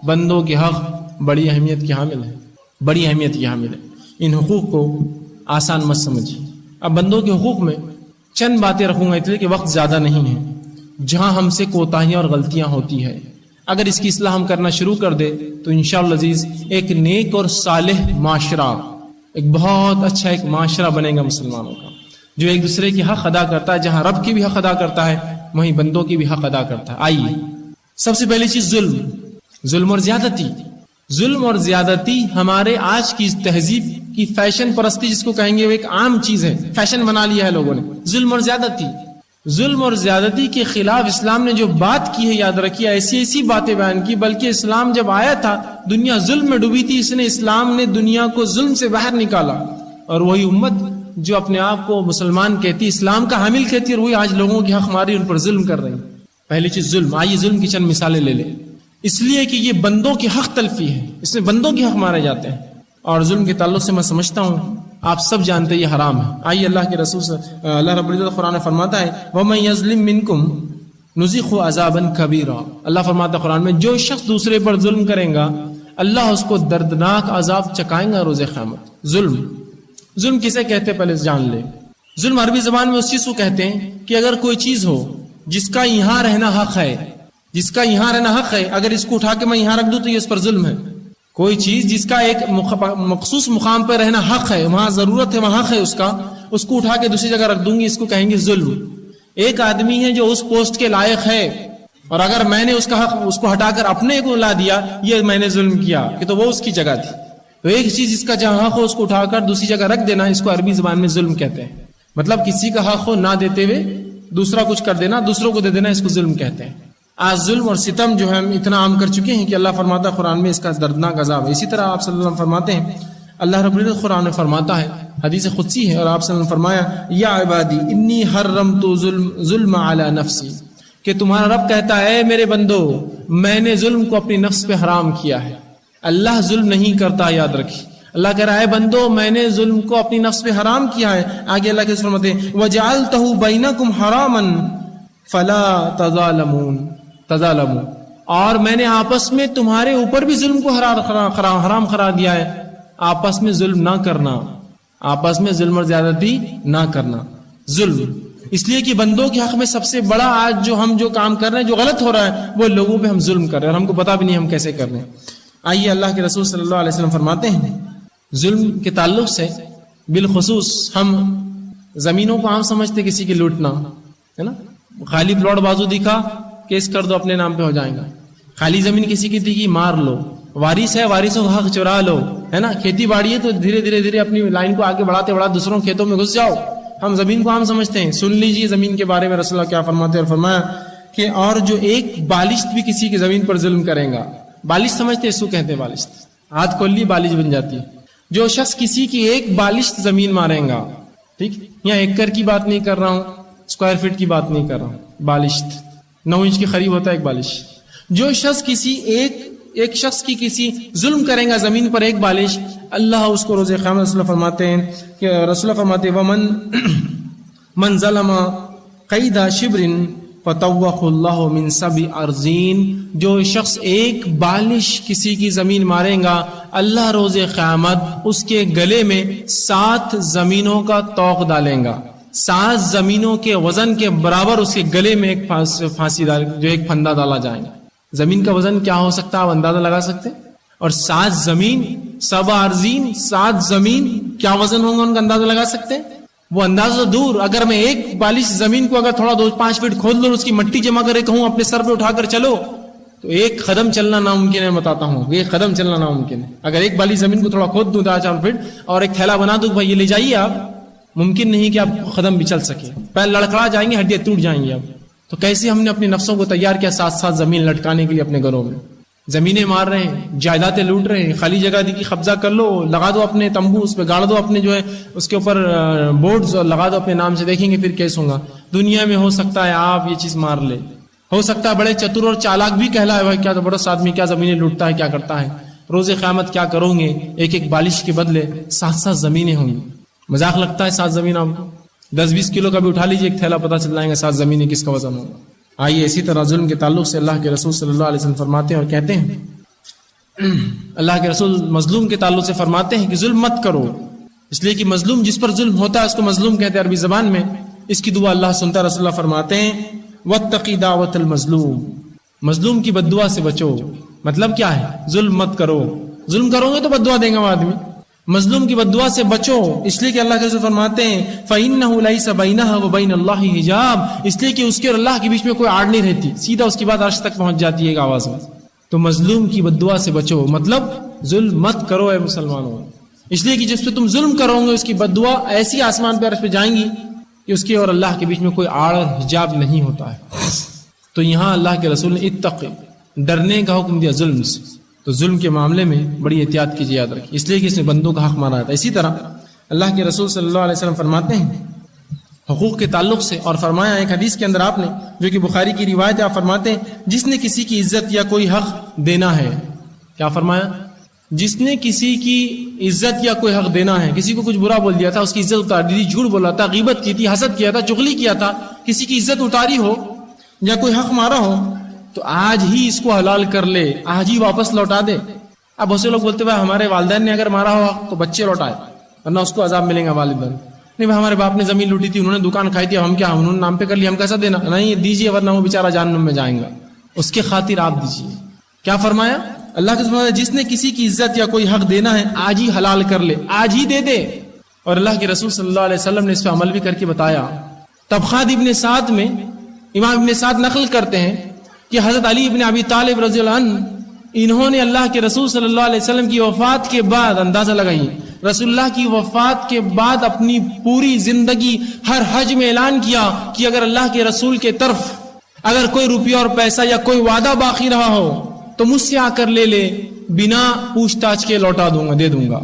بندوں کے حق بڑی اہمیت کی حامل ہے، بڑی اہمیت کی حامل ہے. ان حقوق کو آسان مت سمجھیے. اب بندوں کے حقوق میں چند باتیں رکھوں گا اس لیے کہ وقت زیادہ نہیں ہے. جہاں ہم سے کوتاہیاں اور غلطیاں ہوتی ہے اگر اس کی اصلاح ہم کرنا شروع کر دے تو انشاءاللہ عزیز ایک نیک اور صالح معاشرہ، ایک بہت اچھا ایک معاشرہ بنے گا مسلمانوں کا، جو ایک دوسرے کی حق ادا کرتا ہے. جہاں رب کی بھی حق ادا کرتا ہے وہیں بندوں کی بھی حق ادا کرتا ہے. آئیے سب سے پہلی چیز ظلم اور زیادتی. ظلم اور زیادتی ہمارے آج کی تہذیب کی فیشن پرستی جس کو کہیں گے وہ ایک عام چیز ہے، فیشن بنا لیا ہے لوگوں نے، ظلم اور زیادتی۔ ظلم اور زیادتی کے خلاف اسلام نے جو بات کی ہے یاد رکھیے، ایسی باتیں بیان کی، بلکہ اسلام جب آیا تھا دنیا ظلم میں ڈوبی تھی، اسلام نے دنیا کو ظلم سے باہر نکالا، اور وہی امت جو اپنے آپ کو مسلمان کہتی، اسلام کا حامل کہتی، اور وہی آج لوگوں کی حق ماری ان پر ظلم کر رہی۔ پہلی چیز ظلم۔ آئیے ظلم کی چند مثالیں لے لیں، اس لیے کہ یہ بندوں کی حق تلفی ہے، اس میں بندوں کے حق مارے جاتے ہیں، اور ظلم کے تعلق سے میں سمجھتا ہوں آپ سب جانتے یہ حرام ہے۔ آئیے اللہ کے رسول سے اللہ رب العزت قرآن فرماتا ہے وَمَن يَظْلِم مِّنكُمْ نُذِقْهُ عَذَابًا كَبِيرًا۔ اللہ فرماتا ہے قرآن میں جو شخص دوسرے پر ظلم کرے گا اللہ اس کو دردناک عذاب چکائیں گا روز قیامت۔ ظلم کسے کہتے ہیں پہلے جان لے۔ ظلم عربی زبان میں اس چیز کو کہتے ہیں کہ اگر کوئی چیز ہو جس کا یہاں رہنا حق ہے، جس کا یہاں رہنا حق ہے، اگر اس کو اٹھا کے میں یہاں رکھ دوں تو یہ اس پر ظلم ہے۔ کوئی چیز جس کا ایک مخصوص مقام پر رہنا حق ہے، وہاں ضرورت ہے، وہاں حق ہے اس کو اٹھا کے دوسری جگہ رکھ دوں گی، اس کو کہیں گے ظلم۔ ایک آدمی ہے جو اس پوسٹ کے لائق ہے اور اگر میں نے اس کا حق اس کو ہٹا کر اپنے کو لا دیا، یہ میں نے ظلم کیا کہ تو وہ اس کی جگہ تھی۔ تو ایک چیز جس کا جہاں حق ہو اس کو اٹھا کر دوسری جگہ رکھ دینا، اس کو عربی زبان میں ظلم کہتے ہیں۔ مطلب کسی کا حق ہو نہ دیتے ہوئے دوسرا کچھ کر دینا، دوسروں کو دے دینا، اس کو ظلم کہتے ہیں۔ آج ظلم اور ستم جو ہے ہم اتنا عام کر چکے ہیں کہ اللہ فرماتا ہے قرآن میں اس کا دردناک عذاب ہے۔ اسی طرح آپ صلی اللہ علیہ وسلم فرماتے ہیں، اللہ رب العزت قرآن میں فرماتا ہے، حدیث قدسی ہے، اور آپ صلی اللہ علیہ وسلم فرمایا یا عبادی انی حرمت ظلم علی نفسی، کہ تمہارا رب کہتا ہے میرے بندو میں نے ظلم کو اپنی نفس پہ حرام کیا ہے۔ اللہ ظلم نہیں کرتا، یاد رکھیے۔ اللہ کہہ رہا ہے بندو میں نے ظلم کو اپنی نفس پہ حرام کیا ہے۔ آگے اللہ کے فرماتے ہیں وَجَعَلْتَهُ بَيْنَكُمْ حَرَامًا فَلَا تَظَالَمُوا، اور میں نے آپس میں تمہارے اوپر بھی ظلم کو حرام قرار دیا ہے۔ آپس میں ظلم نہ کرنا، آپس میں ظلم اور زیادتی نہ کرنا، ظلم۔ اس لیے کہ بندوں کے حق میں سب سے بڑا آج جو ہم جو کام کر رہے ہیں، جو غلط ہو رہا ہے، وہ لوگوں پہ ہم ظلم کر رہے ہیں اور ہم کو پتا بھی نہیں ہم کیسے کر رہے ہیں۔ آئیے اللہ کے رسول صلی اللہ علیہ وسلم فرماتے ہیں ظلم کے تعلق سے بالخصوص ہم زمینوں کو عام سمجھتے کسی کی لوٹنا ہے نا، خالی پلاٹ بازو دکھا کیس کر دو اپنے نام پہ ہو جائے گا، خالی زمین کسی کی تھی مار لو، وارث ہے وارثوں کا حق چرا لو، ہے نا، کھیتی باڑی ہے تو دھیرے دھیرے اپنی لائن کو آگے بڑھاتے دوسروں کھیتوں میں گھس جاؤ۔ ہم زمین کو عام سمجھتے ہیں۔ سن لیجیے زمین کے بارے میں رسول اللہ کیا فرماتے ہیں، اور فرمایا کہ اور جو ایک بالشت بھی کسی کی زمین پر ظلم کرے گا، بالشت سمجھتے اس کو کہتے ہیں، بالشت ہاتھ کھول لی بالش بن جاتی ہے، جو شخص کسی کی ایک بالشت زمین مارے گا، ٹھیک، یہاں ایکڑ کی بات نہیں کر رہا ہوں، اسکوائر فٹ کی بات نہیں کر رہا ہوں، بالشت 9 انچ کے قریب ہوتا ہے ایک بالش۔ جو شخص کسی ایک شخص کی کسی ظلم کرے گا زمین پر ایک بالش، اللہ اس کو روز قیامت رسول اللہ فرماتے ہیں کہ رسول اللہ فرماتے ہیں من ظلم قید شبر فطوق اللہ من 7 ارضین، جو شخص ایک بالش کسی کی زمین مارے گا اللہ روز قیامت اس کے گلے میں 7 زمینوں کا طوق ڈالیں گا، 7 زمینوں کے وزن کے برابر اس کے گلے میں ایک پھانسی جو ایک پھندا ڈالا جائے گا۔ زمین کا وزن کیا ہو سکتا ہے آپ اندازہ لگا سکتے؟ اور 7 زمین 7 ارضین، 7 زمین کیا وزن ہوں گا ان کا اندازہ لگا سکتے؟ وہ اندازہ دور، اگر میں ایک بالش زمین کو اگر تھوڑا 2-5 فٹ کھود لوں اس کی مٹی جمع کرے کہوں اپنے سر پہ اٹھا کر چلو تو ایک قدم چلنا ناممکن ہے، بتاتا ہوں ایک قدم چلنا ناممکن ہے۔ اگر ایک بالش زمین کو تھوڑا کھود دوں 4 فٹ اور ایک تھیلا بنا دوں بھائی یہ لے جائیے آپ، ممکن نہیں کہ آپ قدم بھی چل سکے، پیر لڑکڑا جائیں گے، ہڈیاں ٹوٹ جائیں گی اب۔ تو کیسے ہم نے اپنے نفسوں کو تیار کیا 7 زمین لٹکانے کے لیے اپنے گھروں میں، زمینیں مار رہے ہیں، جائیدادیں لوٹ رہے ہیں، خالی جگہ دی کی قبضہ کر لو، لگا دو اپنے تمبو، اس پہ گاڑ دو اپنے جو ہے اس کے اوپر بورڈز اور لگا دو اپنے نام سے، دیکھیں گے پھر کیس ہوگا۔ دنیا میں ہو سکتا ہے آپ یہ چیز مار لے، ہو سکتا ہے بڑے چتر اور چالاک بھی کہلائے بھائی کیا زبردست آدمی کیا زمینیں لوٹتا ہے کیا کرتا ہے، روز قیامت کیا کرو گے؟ ایک بالش کے بدلے 7 زمینیں ہوں گی۔ مذاق لگتا ہے 7 زمین آپ کو 10-20 کلو کا بھی اٹھا لیجیے ایک تھیلا، پتہ چل جائے گا 7 زمینیں کس کا وزن ہوگا۔ آئیے اسی طرح ظلم کے تعلق سے اللہ کے رسول صلی اللہ علیہ وسلم فرماتے ہیں اور کہتے ہیں، اللہ کے رسول مظلوم کے تعلق سے فرماتے ہیں کہ ظلم مت کرو، اس لیے کہ مظلوم جس پر ظلم ہوتا ہے اس کو مظلوم کہتے ہیں عربی زبان میں، اس کی دعا اللہ سنتا ہے۔ رسول اللہ فرماتے ہیں واتقی دعوت المظلوم، مظلوم کی بد دعا سے بچو۔ مطلب کیا ہے؟ ظلم مت کرو، ظلم کرو گے تو بد دعا دے گا وہ آدمی، مظلوم کی بد دعا سے بچو، اس لیے کہ اللہ کے رسول فرماتے ہیں فَإِنَّهُ لَيْسَ بَيْنَهَا وَبَيْنَ اللَّهِ حِجَابٌ، اس لیے کہ اس کے اور اللہ کے بیچ میں کوئی آڑ نہیں رہتی، سیدھا اس کی بات عرش تک پہنچ جاتی ہے ایک آواز میں۔ تو مظلوم کی بد دعا سے بچو، مطلب ظلم مت کرو اے مسلمانوں، اس لیے کہ جس پہ تم ظلم کرو گے اس کی بد دعا ایسی آسمان پہ عرش پہ جائیں گی کہ اس کے اور اللہ کے بیچ میں کوئی آڑ اور حجاب نہیں ہوتا ہے۔ تو یہاں اللہ کے رسول نے اتق، ڈرنے کا حکم دیا ظلم سے، تو ظلم کے معاملے میں بڑی احتیاط کیجیے، یاد رکھیے، اس لیے کہ اس نے بندوں کا حق مارا تھا۔ اسی طرح اللہ کے رسول صلی اللہ علیہ وسلم فرماتے ہیں حقوق کے تعلق سے، اور فرمایا ایک حدیث کے اندر آپ نے، جو کہ بخاری کی روایت ہے، آپ فرماتے ہیں جس نے کسی کی عزت یا کوئی حق دینا ہے، کیا فرمایا؟ جس نے کسی کی عزت یا کوئی حق دینا ہے، کسی کو کچھ برا بول دیا تھا، اس کی عزت اتار دی، جھوٹ بولا تھا، غیبت کی تھی، حسد کیا تھا، چغلی کیا تھا، کسی کی عزت اتاری ہو یا کوئی حق مارا ہو، تو آج ہی اس کو حلال کر لے، آج ہی واپس لوٹا دے۔ اب بہت سے لوگ بولتے ہیں ہمارے والدین نے اگر مارا ہو تو بچے لوٹائے ورنہ اس کو عذاب ملے گا، والدین نہیں بھائی ہمارے باپ نے زمین لوٹی تھی، انہوں نے دکان کھائی تھی، ہم کیا انہوں نے نام پہ کر لیا، ہم کیسا دینا؟ نہیں دیجیے ورنہ وہ بیچارہ جہنم میں جائیں گا، اس کے خاطر آپ دیجیے۔ کیا فرمایا اللہ کے فرمایا جس نے کسی کی عزت یا کوئی حق دینا ہے آج ہی حلال کر لے، آج ہی دے دے۔ اور اللہ کے رسول صلی اللہ علیہ وسلم نے اس پہ عمل بھی کر کے بتایا۔ طبقات ابن سعد میں امام ابن سعد نقل کرتے ہیں کہ حضرت علی ابن ابی طالب رضی اللہ عنہ، انہوں نے اللہ کے رسول صلی اللہ علیہ وسلم کی وفات کے بعد، اندازہ لگائیے، رسول اللہ کی وفات کے بعد اپنی پوری زندگی ہر حج میں اعلان کیا کہ اگر اللہ کے رسول کے طرف اگر کوئی روپیہ اور پیسہ یا کوئی وعدہ باقی رہا ہو تو مجھ سے آ کر لے لے، بنا پوچھ تاچھ کے لوٹا دوں گا، دے دوں گا۔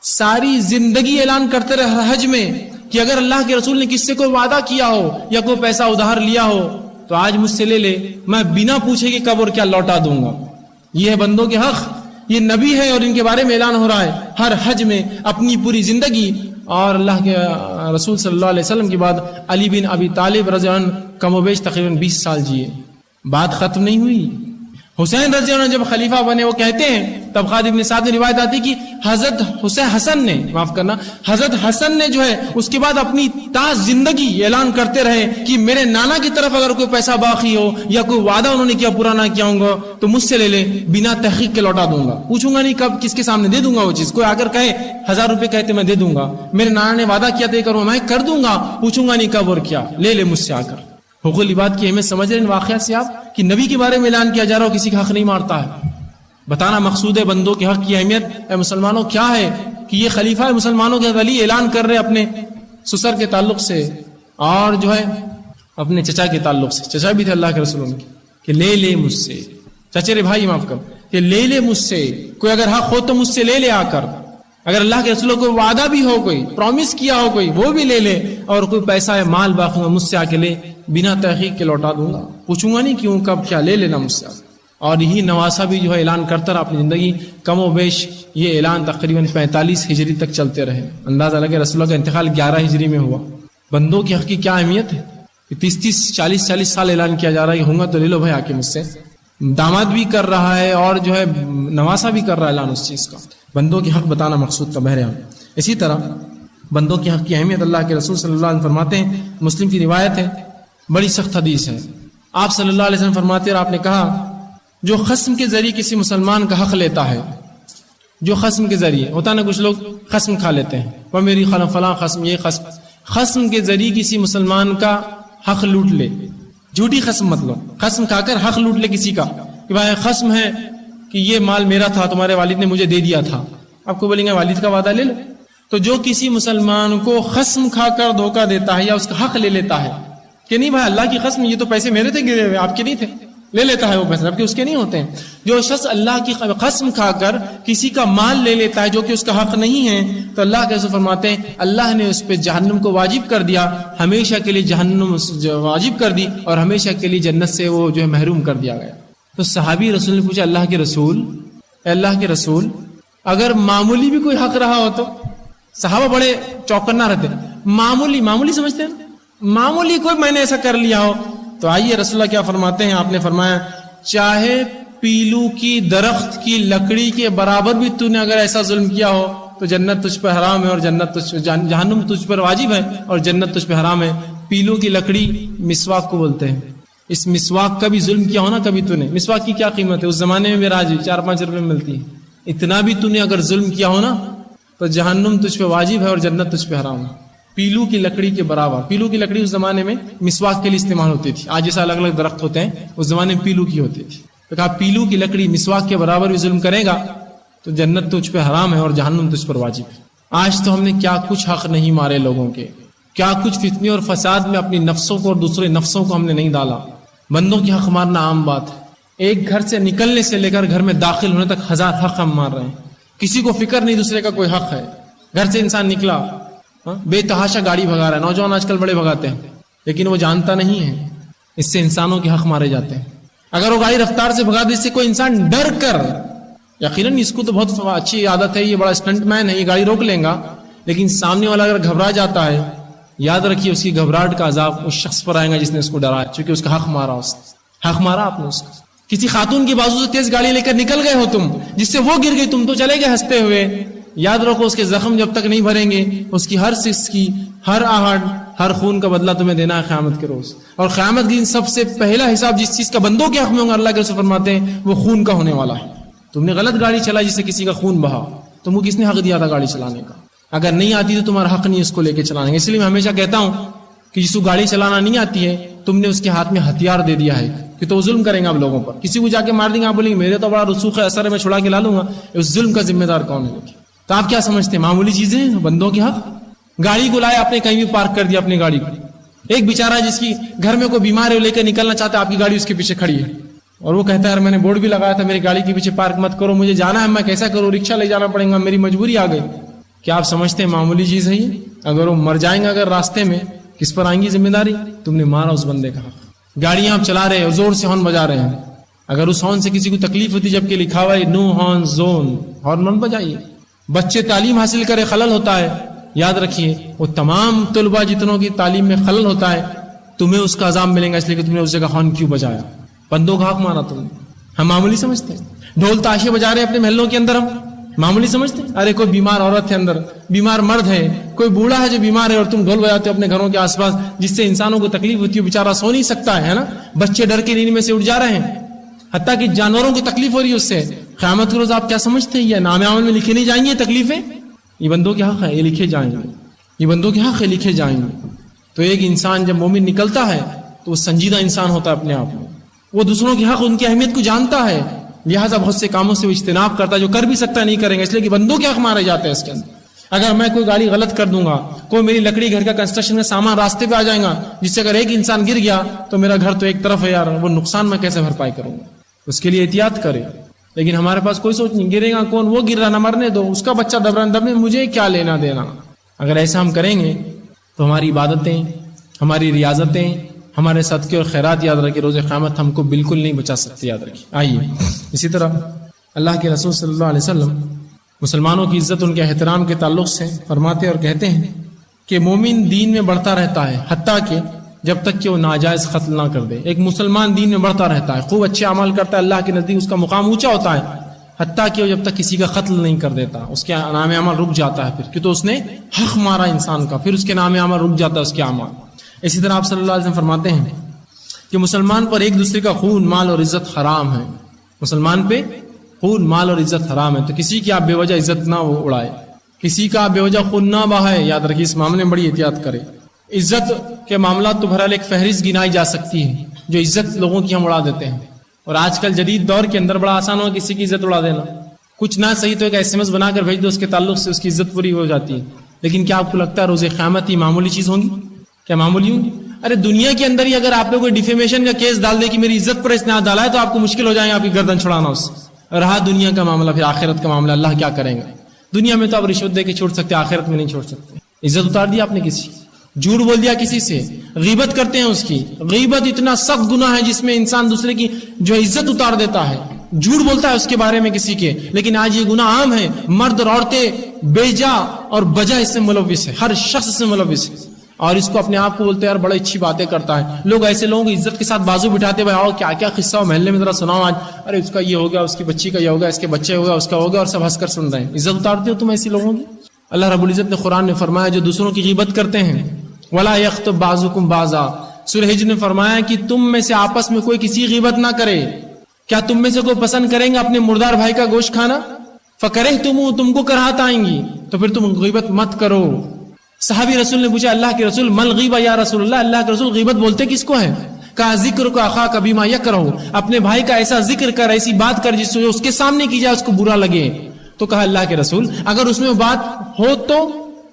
ساری زندگی اعلان کرتے رہے ہر حج میں کہ اگر اللہ کے رسول نے کس سے کوئی وعدہ کیا ہو یا کوئی پیسہ ادھار لیا ہو تو آج مجھ سے لے لے، میں بنا پوچھے کہ کب اور کیا لوٹا دوں گا۔ یہ ہے بندوں کے حق، یہ نبی ہے اور ان کے بارے میں اعلان ہو رہا ہے ہر حج میں اپنی پوری زندگی۔ اور اللہ کے رسول صلی اللہ علیہ وسلم کے بعد علی بن ابی طالب رضی اللہ عنہ کم و بیش تقریباً 20 سال جیے، بات ختم نہیں ہوئی۔ حسین رضی اللہ عنہ جب خلیفہ بنے، وہ کہتے ہیں، طبقات ابن سعد میں روایت آتی کہ حضرت حسن نے حضرت حسن نے جو ہے اس کے بعد اپنی تا زندگی اعلان کرتے رہے کہ میرے نانا کی طرف اگر کوئی پیسہ باقی ہو یا کوئی وعدہ انہوں نے کیا پورا نہ کیا ہوں گا تو مجھ سے لے لے، بنا تحقیق کے لوٹا دوں گا، پوچھوں گا نہیں کب کس کے سامنے دے دوں گا وہ چیز۔ کوئی اگر کہے 1000 روپے کہتے میں دے دوں گا، میرے نانا نے وعدہ کیا تھا کروں میں کر دوں گا، پوچھوں گا نہیں کب اور کیا، لے لے مجھ سے آ کر۔ حقوق العباد کی اہمیت سمجھ رہے ہیں ان واقعات سے آپ کہ نبی کے بارے میں اعلان کیا جا رہا ہو کسی کا حق نہیں مارتا ہے۔ بتانا مقصود ہے بندوں کے حق کی اہمیت اے مسلمانوں کیا ہے کہ یہ خلیفہ مسلمانوں کے ولی اعلان کر رہے اپنے سسر کے تعلق سے اور جو ہے اپنے چچا کے تعلق سے، چچا بھی تھے اللہ کے رسول کے، کہ لے لے مجھ سے، چچیرے بھائی معاف کر، کہ لے لے مجھ سے، کوئی اگر حق ہو تو مجھ سے لے لے آ کر، اگر اللہ کے رسول کو وعدہ بھی ہو، کوئی پرومس کیا ہو کوئی، وہ بھی لے لے، اور کوئی پیسہ ہے مال باقی ہو مجھ سے آ کے لے، بنا تحقیق کے لوٹا دوں گا، پوچھوں گا نہیں کیوں کب کیا، لے لینا مجھ سے۔ اور یہی نواسا بھی جو ہے اعلان کرتا رہا اپنی زندگی، کم و بیش یہ اعلان تقریباً 45 ہجری تک چلتے رہے۔ اندازہ لگے رسول اللہ کا انتقال 11 ہجری میں ہوا۔ بندوں کی حق کی کیا اہمیت ہے، 30 40 سال اعلان کیا جا رہا ہے، ہوں گا تو لے لو بھائی آ کے مجھ سے۔ داماد بھی کر رہا ہے اور جو ہے نواسا بھی کر رہا ہے اعلان اس چیز کا۔ بندوں کی حق بتانا مقصود کا بہرحال۔ اسی طرح بندوں کی حق کی اہمیت اللہ کے رسول صلی اللہ علیہ وسلم فرماتے ہیں، مسلم کی روایت ہے، بڑی سخت حدیث ہے، آپ صلی اللہ علیہ وسلم فرماتے اور آپ نے کہا جو خصم کے ذریعے کسی مسلمان کا حق لیتا ہے، جو خصم کے ذریعے ہوتا نا، کچھ لوگ خصم کھا لیتے ہیں، وہ میری فلاں خصم، یہ خصم کے ذریعے کسی مسلمان کا حق لوٹ لے، جھوٹی خصم مطلب خصم کھا کر حق لوٹ لے کسی کا، کہ بھائی خصم ہے کہ یہ مال میرا تھا، تمہارے والد نے مجھے دے دیا تھا، آپ کو بولیں گے والد کا وعدہ لے لو۔ تو جو کسی مسلمان کو خصم کھا کر دھوکہ دیتا ہے یا اس کا حق لے لیتا ہے کہ نہیں بھائی اللہ کی قسم یہ تو پیسے میرے تھے گرے ہوئے، آپ کے نہیں تھے، لے لیتا ہے وہ پیسے، جبکہ اس کے نہیں ہوتے ہیں۔ جو شخص اللہ کی قسم کھا کر کسی کا مال لے لیتا ہے جو کہ اس کا حق نہیں ہے، تو اللہ کیسے فرماتے ہیں اللہ نے اس پہ جہنم کو واجب کر دیا، ہمیشہ کے لیے جہنم واجب کر دی اور ہمیشہ کے لیے جنت سے وہ جو ہے محروم کر دیا گیا۔ تو صحابی رسول نے پوچھا اللہ کے رسول، اے اللہ کے رسول اگر معمولی بھی کوئی حق رہا ہو تو؟ صحابہ بڑے چوکنا رہتے، معمولی سمجھتے ہیں، معمولی کوئی میں نے ایسا کر لیا ہو تو آئیے رسول اللہ کیا فرماتے ہیں، آپ نے فرمایا چاہے پیلو کی درخت کی لکڑی کے برابر بھی تو نے اگر ایسا ظلم کیا ہو تو جنت تجھ پر حرام ہے اور جہنم تجھ پر واجب ہے اور جنت تجھ پر حرام ہے۔ پیلو کی لکڑی مسواک کو بولتے ہیں، اس مسواک کا بھی ظلم کیا ہونا کبھی تو نے، مسواک کی کیا قیمت ہے اس زمانے میں بھی راج 4-5 روپے میں ملتی ہے، اتنا بھی تو نے اگر ظلم کیا ہونا تو جہنم تجھ پہ واجب ہے اور جنت تجھ پہ حرام ہے۔ پیلو کی لکڑی کے برابر، پیلو کی لکڑی اس زمانے میں مسواک کے لیے استعمال ہوتی تھی، آج جیسا الگ الگ درخت ہوتے ہیں اس زمانے میں پیلو کی ہوتی تھی۔ تو کہا پیلو کی لکڑی مسواک کے برابر بھی ظلم کرے گا تو جنت تجھ پہ حرام ہے اور جہنم تجھ پر واجب ہے۔ آج تو ہم نے کیا کچھ حق نہیں مارے لوگوں کے، کیا کچھ فتنے اور فساد میں اپنی نفسوں کو اور دوسرے نفسوں کو ہم نے نہیں ڈالا۔ بندوں کی حق مارنا عام بات ہے، ایک گھر سے نکلنے سے لے کر گھر میں داخل ہونے تک 1000 حق ہم مار رہے ہیں، کسی کو فکر نہیں دوسرے کا کوئی حق ہے۔ گھر سے انسان نکلا بے تحاشا گاڑی بھگا رہا ہے، نوجوان آج کل بڑے بھگاتے ہیں، لیکن وہ جانتا نہیں ہے اس سے انسانوں کے حق مارے جاتے ہیں۔ اگر وہ گاڑی رفتار سے بھگا دے، اس سے کوئی انسان ڈر کر، یقیناً اس کو تو بہت اچھی عادت ہے، یہ بڑا اسٹنٹ مین ہے، یہ گاڑی روک لیں گا، لیکن سامنے والا اگر گھبرا جاتا ہے، یاد رکھیے اس کی گھبراہٹ کا عذاب اس شخص پر آئے گا جس نے اس کو ڈرایا، چونکہ اس کا حق مارا، اس حق مارا آپ نے اس کا۔ کسی خاتون کی بازو سے تیز گاڑی لے کر نکل گئے ہو تم، جس سے وہ گر گئی، تم تو چلے گئے ہنستے ہوئے، یاد رکھو اس کے زخم جب تک نہیں بھریں گے، اس کی ہر سکس کی ہر آہٹ، ہر خون کا بدلہ تمہیں دینا ہے قیامت کے روز۔ اور قیامت کے دن سب سے پہلا حساب جس چیز کا بندوں کے حق میں ہوگا، اللہ کے رسول فرماتے ہیں وہ خون کا ہونے والا ہے۔ تم نے غلط گاڑی چلائی جس سے کسی کا خون بہا، تم کو کس نے حق دیا تھا گاڑی چلانے کا؟ اگر نہیں آتی تو تمہارا حق نہیں اس کو لے کے چلانے کا۔ اس لیے میں ہمیشہ کہتا ہوں کہ جس کو گاڑی چلانا نہیں آتی ہے، تم نے اس کے ہاتھ میں ہتھیار دے دیا ہے کہ تو وہ ظلم کریں گا آپ لوگوں پر، کسی کو جا کے مار دیں گے، آپ بولیں گے میرے تو بڑا رسوخ ہے، اثر ہے، میں چھڑا کے لا لوں گا، اس ظلم کا ذمہ دار کون ہے؟ تو آپ کیا سمجھتے ہیں معمولی چیزیں بندوں کے حق؟ گاڑی کو لائے آپ نے کہیں بھی پارک کر دیا اپنی گاڑی کو، ایک بیچارہ جس کی گھر میں کوئی بیمار ہے وہ لے کے نکلنا چاہتا ہے، آپ کی گاڑی اس کے پیچھے کھڑی ہے اور وہ کہتا ہے یار میں نے بورڈ بھی لگایا تھا میری گاڑی کے پیچھے پارک مت کرو، مجھے جانا ہے، میں کیسا کروں، رکشہ لے جانا پڑے گا، میری مجبوری آ گئی۔ کیا آپ سمجھتے ہیں معمولی چیز ہے یہ؟ اگر وہ مر جائیں گے اگر راستے میں، کس پر آئیں گی ذمہ داری؟ تم نے مارا اس بندے کا حق۔ گاڑیاں آپ چلا رہے ہیں، زور سے ہارن بجا رہے ہیں، اگر اس ہارن سے کسی کو تکلیف ہوتی جبکہ لکھا ہوا ہے نو ہارن زون، ہارن مت بجائیے۔ بچے تعلیم حاصل کرے خلل ہوتا ہے، یاد رکھیے وہ تمام طلباء جتنوں کی تعلیم میں خلل ہوتا ہے، تمہیں اس کا عذاب ملے گا اس لیے کہ تم نے اس جگہ ہارن کیوں بجایا، بندوں کا حق مارا تم نے۔ ہم معمولی سمجھتے ہیں، ڈھول تاشے بجا رہے ہیں اپنے محلوں کے اندر، ہم معمولی سمجھتے ہیں؟ ارے کوئی بیمار عورت ہے اندر، بیمار مرد ہے، کوئی بوڑھا ہے جو بیمار ہے اور تم ڈھول بجاتے ہو اپنے گھروں کے آس پاس، جس سے انسانوں کو تکلیف ہوتی ہے، بیچارہ سو نہیں سکتا ہے نا، بچے ڈر کے نیند میں سے اٹھ جا رہے ہیں، حتیٰ کہ جانوروں کو تکلیف ہو رہی ہے اس سے۔ قیامت کے روز آپ کیا سمجھتے ہیں یہ نام عمل میں لکھی نہیں جائیں گی یہ تکلیفیں؟ یہ بندوں کے حق ہے، یہ لکھے جائیں گے، یہ بندوں کے حق ہے، لکھے جائیں گے۔ تو ایک انسان جب مومن نکلتا ہے تو وہ سنجیدہ انسان ہوتا ہے اپنے آپ میں، وہ دوسروں کے حق ان کی اہمیت کو جانتا ہے، لہٰذا بہت سے کاموں سے وہ اجتناب کرتا ہے جو کر بھی سکتا نہیں کریں گے، اس لیے کہ بندوں کے حق مارے جاتے ہیں اس کے اندر۔ اگر میں کوئی گاڑی غلط کر دوں گا، کوئی میری لکڑی گھر کا کنسٹرکشن کا سامان راستے پہ آ جائے گا جس سے اگر ایک انسان گر گیا تو میرا گھر تو ایک طرف ہے یار، وہ نقصان میں کیسے بھرپائی کروں گا؟ اس کے لیے احتیاط کرے، لیکن ہمارے پاس کوئی سوچ نہیں، گرے گا کون، وہ گر رہا نہ مرنے دو، اس کا بچہ دبنے مجھے کیا لینا دینا۔ اگر ایسا ہم کریں گے تو ہماری عبادتیں، ہماری ریاضتیں، ہمارے صدقے اور خیرات یاد رکھے روز قیامت ہم کو بالکل نہیں بچا سکتے، یاد رکھیے۔ آئیے اسی طرح اللہ کے رسول صلی اللہ علیہ وسلم مسلمانوں کی عزت ان کے احترام کے تعلق سے فرماتے اور کہتے ہیں کہ مومن دین میں بڑھتا رہتا ہے حتیٰ کہ جب تک کہ وہ ناجائز قتل نہ کر دے۔ ایک مسلمان دین میں بڑھتا رہتا ہے، خوب اچھے اعمال کرتا ہے، اللہ کے نزدیک اس کا مقام اونچا ہوتا ہے حتیٰ کہ وہ جب تک کسی کا قتل نہیں کر دیتا، اس کے نام عمل رک جاتا ہے، پھر کہ تو اس نے حق مارا انسان کا، پھر اس کے نام عمل رک جاتا ہے اس کے اعمال۔ اسی طرح آپ صلی اللہ علیہ وسلم فرماتے ہیں کہ مسلمان پر ایک دوسرے کا خون، مال اور عزت حرام ہے، مسلمان پہ خون، مال اور عزت حرام ہے، تو کسی کی آپ بے وجہ عزت نہ اڑائے، کسی کا بے وجہ خون نہ بہائے، یاد رکھیے اس معاملے میں بڑی احتیاط کرے۔ عزت کے معاملات تو بہرحال ایک فہرست گنائی جا سکتی ہے جو عزت لوگوں کی ہم اڑا دیتے ہیں، اور آج کل جدید دور کے اندر بڑا آسان ہو کسی کی عزت اڑا دینا، کچھ نہ صحیح تو ایک SMS بنا کر بھیج دو، اس کے تعلق سے اس کی عزت پوری ہو جاتی ہے۔ لیکن کیا آپ کو لگتا ہے روز قیامت یہ معمولی چیز ہوں گی؟ کیا معمولی ہوں گی؟ ارے دنیا کے اندر ہی اگر آپ نے کوئی ڈیفیمیشن کا کیس ڈال دے کہ میری عزت پر اس نے ہاتھ ڈالا ہے تو آپ کو مشکل ہو جائے گا آپ کی گردن چھڑانا اس سے۔ رہا دنیا کا معاملہ، پھر آخرت کا معاملہ اللہ کیا کریں گا؟ دنیا میں تو آپ رشوت دے کے چھوڑ سکتے، آخرت میں نہیں چھوڑ سکتے۔ عزت اتار دیا آپ نے کسی، جھوٹ بول دیا کسی سے، غیبت کرتے ہیں اس کی، غیبت اتنا سخت گناہ ہے جس میں انسان دوسرے کی جو عزت اتار دیتا ہے، جھوٹ بولتا ہے اس کے بارے میں کسی کے، لیکن آج یہ گناہ عام ہے، مرد اور عورتیں بیجا اور بجا اس سے ملوث ہے، ہر شخص اس سے ملوث ہے، اور اس کو اپنے آپ کو بولتے ہیں یار بڑی اچھی باتیں کرتا ہے۔ لوگ ایسے لوگوں کو عزت کے ساتھ بازو بٹھاتے ہوئے آؤ کیا کیا قصہ ہو محلے میں ذرا سناؤ آج، ارے اس کا یہ ہو گیا، اس کی بچی کا یہ ہو گیا، اس کے بچے ہو گیا، اس کا ہو گیا، اور سب ہنس کر سن رہے ہیں۔ عزت اتارتے ہو تم ایسی لوگوں کی؟ اللہ رب العزت نے قرآن میں فرمایا جو دوسروں کی غیبت کرتے ہیں، ولا یغتب بعضکم بعضا، سورہ حجر نے فرمایا کہ تم میں سے آپس میں کوئی کسی غیبت نہ کرے۔ کیا تم میں سے کوئی پسند کریں گا اپنے مردار بھائی کا گوشت کھانا؟ فکرہتموہ، تم کو کراہت آئیں گی تو پھر تم غیبت مت کرو۔ صحابی رسول نے پوچھا اللہ کے رسول مل غیبہ یا رسول اللہ، اللہ کے رسول غیبت بولتے کس کو ہے؟ کہا ذکر کا اخا کبھی ما یکرہ، اپنے بھائی کا ایسا ذکر کر، ایسی بات کر جس سے اس کے سامنے کی جائے اس کو برا لگے. تو کہا اللہ کے رسول اگر اس میں بات ہو تو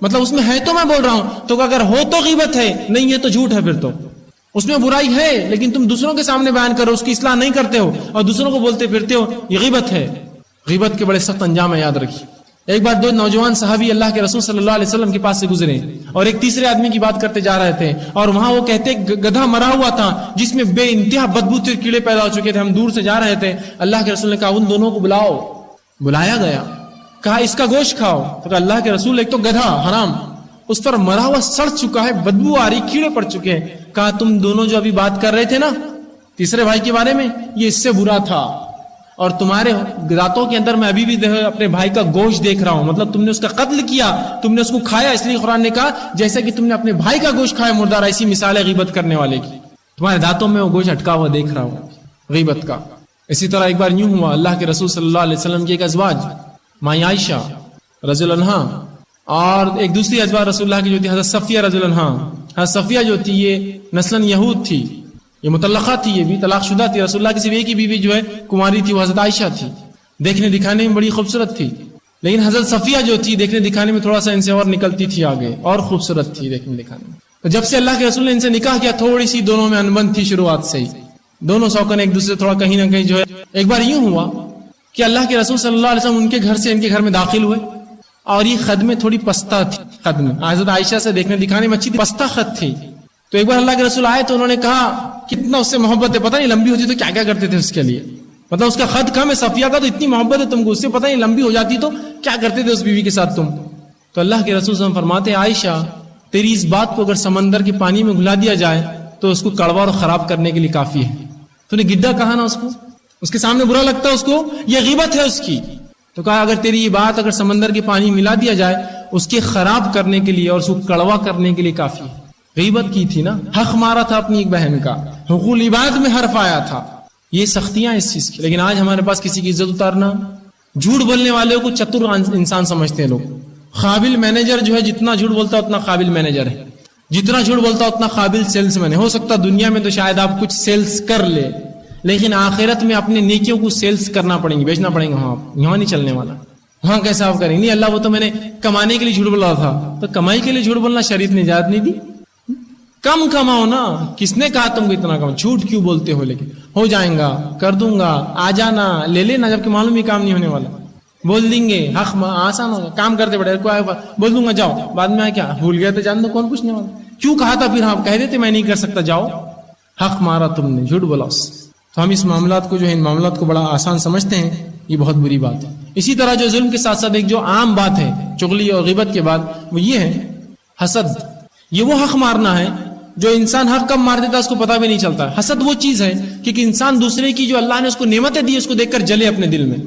مطلب اس میں ہے تو میں بول رہا ہوں، تو اگر ہو تو غیبت ہے، نہیں ہے تو جھوٹ ہے. پھر تو اس میں برائی ہے لیکن تم دوسروں کے سامنے بیان کرو، اس کی اصلاح نہیں کرتے ہو اور دوسروں کو بولتے پھرتے ہو، یہ غیبت ہے. غیبت کے بڑے سخت انجام ہے، یاد رکھیے. ایک بار دو نوجوان صحابی اللہ کے رسول صلی اللہ علیہ وسلم کے پاس سے گزرے اور ایک تیسرے آدمی کی بات کرتے جا رہے تھے، اور وہاں وہ کہتے گدھا مرا ہوا تھا جس میں بے انتہا بدبو کے کیڑے پیدا ہو چکے تھے، ہم دور سے جا رہے تھے. اللہ کے رسول نے کہا ان دونوں کو بلاؤ. بلایا گیا، کہا اس کا گوشت کھاؤ. تو کہا اللہ کے رسول ایک تو گدھا حرام، اس پر مرا ہوا سڑ چکا ہے، بدبو آ رہی، کیڑے پڑ چکے ہیں. کہا تم دونوں جو ابھی بات کر رہے تھے نا تیسرے بھائی کے بارے میں، یہ اس سے برا تھا، اور تمہارے راتوں کے اندر میں ابھی بھی اپنے بھائی کا گوشت دیکھ رہا ہوں. مطلب تم نے اس کا قتل کیا، تم نے اس کو کھایا، اس لیے قرآن نے کہا جیسا کہ تم نے اپنے بھائی کا گوشت کھایا مردار. ایسی مثال ہے غیبت کرنے والے کی، تمہارے دانتوں میں وہ گوشت اٹکا ہوا دیکھ رہا ہوں غیبت کا. اسی طرح ایک بار یوں ہوا، اللہ کے رسول صلی اللہ علیہ وسلم کی ایک ازواج ماں عائشہ رضی اللہ عنہا اور ایک دوسری ازواج رسول اللہ کی جو تھی حضرت صفیہ رضی اللہ عنہا. حضرت صفیہ جو تھی یہ نسلاً یہود تھی، یہ مطلقہ تھی، یہ بھی طلاق شدہ تھی. رسول اللہ کی صرف ایک ہی بیوی جو ہے کماری تھی، وہ حضرت عائشہ تھی. دیکھنے دکھانے میں بڑی خوبصورت تھی، لیکن حضرت صفیہ جو تھی دیکھنے دکھانے میں تھوڑا سا ان سے اور نکلتی تھی آگے، اور خوبصورت تھی دیکھنے دکھانے میں. تو جب سے اللہ کے رسول نے ان سے نکاح کیا تھوڑی سی دونوں میں انبن تھی شروعات سے ہی، دونوں شوقن ایک دوسرے تھوڑا کہیں نہ کہیں جو ہے. ایک بار یوں ہوا کہ اللہ کے رسول صلی اللہ علیہ وسلم ان کے گھر سے ان کے گھر میں داخل ہوئے، اور یہ خد میں تھوڑی پستہ تھی. خد میں حضرت عائشہ سے دیکھنے دکھانے میں اچھی تھی، پستہ خد تھی. تو ایک بار اللہ کے رسول آئے تو انہوں نے کہا کتنا اس سے محبت ہے، پتہ نہیں لمبی ہوتی تو کیا کیا کرتے تھے اس کے لیے. مطلب اس کا خد کم ہے، صفیہ کا تو اتنی محبت ہے تم کو، اس سے پتہ نہیں لمبی ہو جاتی تو کیا کرتے تھے اس بیوی کے ساتھ تم. تو اللہ کے رسول صلی اللہ علیہ وسلم فرماتے ہیں عائشہ تیری اس بات کو اگر سمندر کے پانی میں گھلا دیا جائے تو اس کو کڑوا اور خراب کرنے کے لیے کافی ہے. تو نے گڈھا کہا نا اس کو، اس کے سامنے برا لگتا ہے اس کو، یہ غیبت ہے اس کی. تو کہا اگر تیری یہ بات اگر سمندر کے پانی ملا دیا جائے اس کے خراب کرنے کے لیے اور اس کو کڑوا کرنے کے لیے کافی ہے. غیبت کی تھی نا، حق مارا تھا اپنی ایک بہن کا، حقوق العباد میں حرف آیا تھا. یہ سختیاں اس چیز کی. لیکن آج ہمارے پاس کسی کی عزت اتارنا، جھوٹ بولنے والے کو چتر انسان سمجھتے ہیں لوگ. قابل مینیجر جو ہے جتنا جھوٹ بولتا اتنا قابل مینیجر ہے، جتنا جھوٹ بولتا اتنا قابل سیلس مین ہے. ہو سکتا دنیا میں تو شاید آپ کچھ سیلس کر لے، لیکن آخرت میں اپنے نیکیوں کو سیلس کرنا پڑیں گے، بیچنا پڑیں گے. وہاں یہاں نہیں چلنے والا، وہاں کیسے آپ کریں گے؟ نہیں اللہ وہ تو میں نے کمانے کے لیے جھوٹ بولا تھا. تو کمائی کے لیے جھوٹ بولنا شریعت نے اجازت نہیں دی. کم کماؤ نا، کس نے کہا تم کو اتنا کماؤ؟ جھوٹ کیوں بولتے ہو؟ لیکن ہو جائیں گا، کر دوں گا، آ جانا، لے لینا، جبکہ معلوم ہی کام نہیں ہونے والا. بول دیں گے حق آسان ہوگا، کام کرتے بڑے بول دوں گا جاؤ، بعد میں کیا بھول گیا تو جان دو کون پوچھنے والا. کیوں کہا تھا پھر؟ آپ کہہ دیتے میں نہیں کر سکتا، جاؤ. حق مارا تم نے، جھوٹ بولا اس. تو ہم اس معاملات کو جو ہے ان معاملات کو بڑا آسان سمجھتے ہیں، یہ بہت بری بات ہے. اسی طرح جو ظلم کے ساتھ ساتھ ایک جو عام بات ہے چغلی اور غیبت کے بعد، وہ یہ ہے حسد. یہ وہ حق مارنا ہے جو انسان حق کب مار دیتا ہے اس کو پتہ بھی نہیں چلتا. حسد وہ چیز ہے کہ انسان دوسرے کی جو اللہ نے اس کو نعمتیں دی اس کو دیکھ کر جلے، اپنے دل میں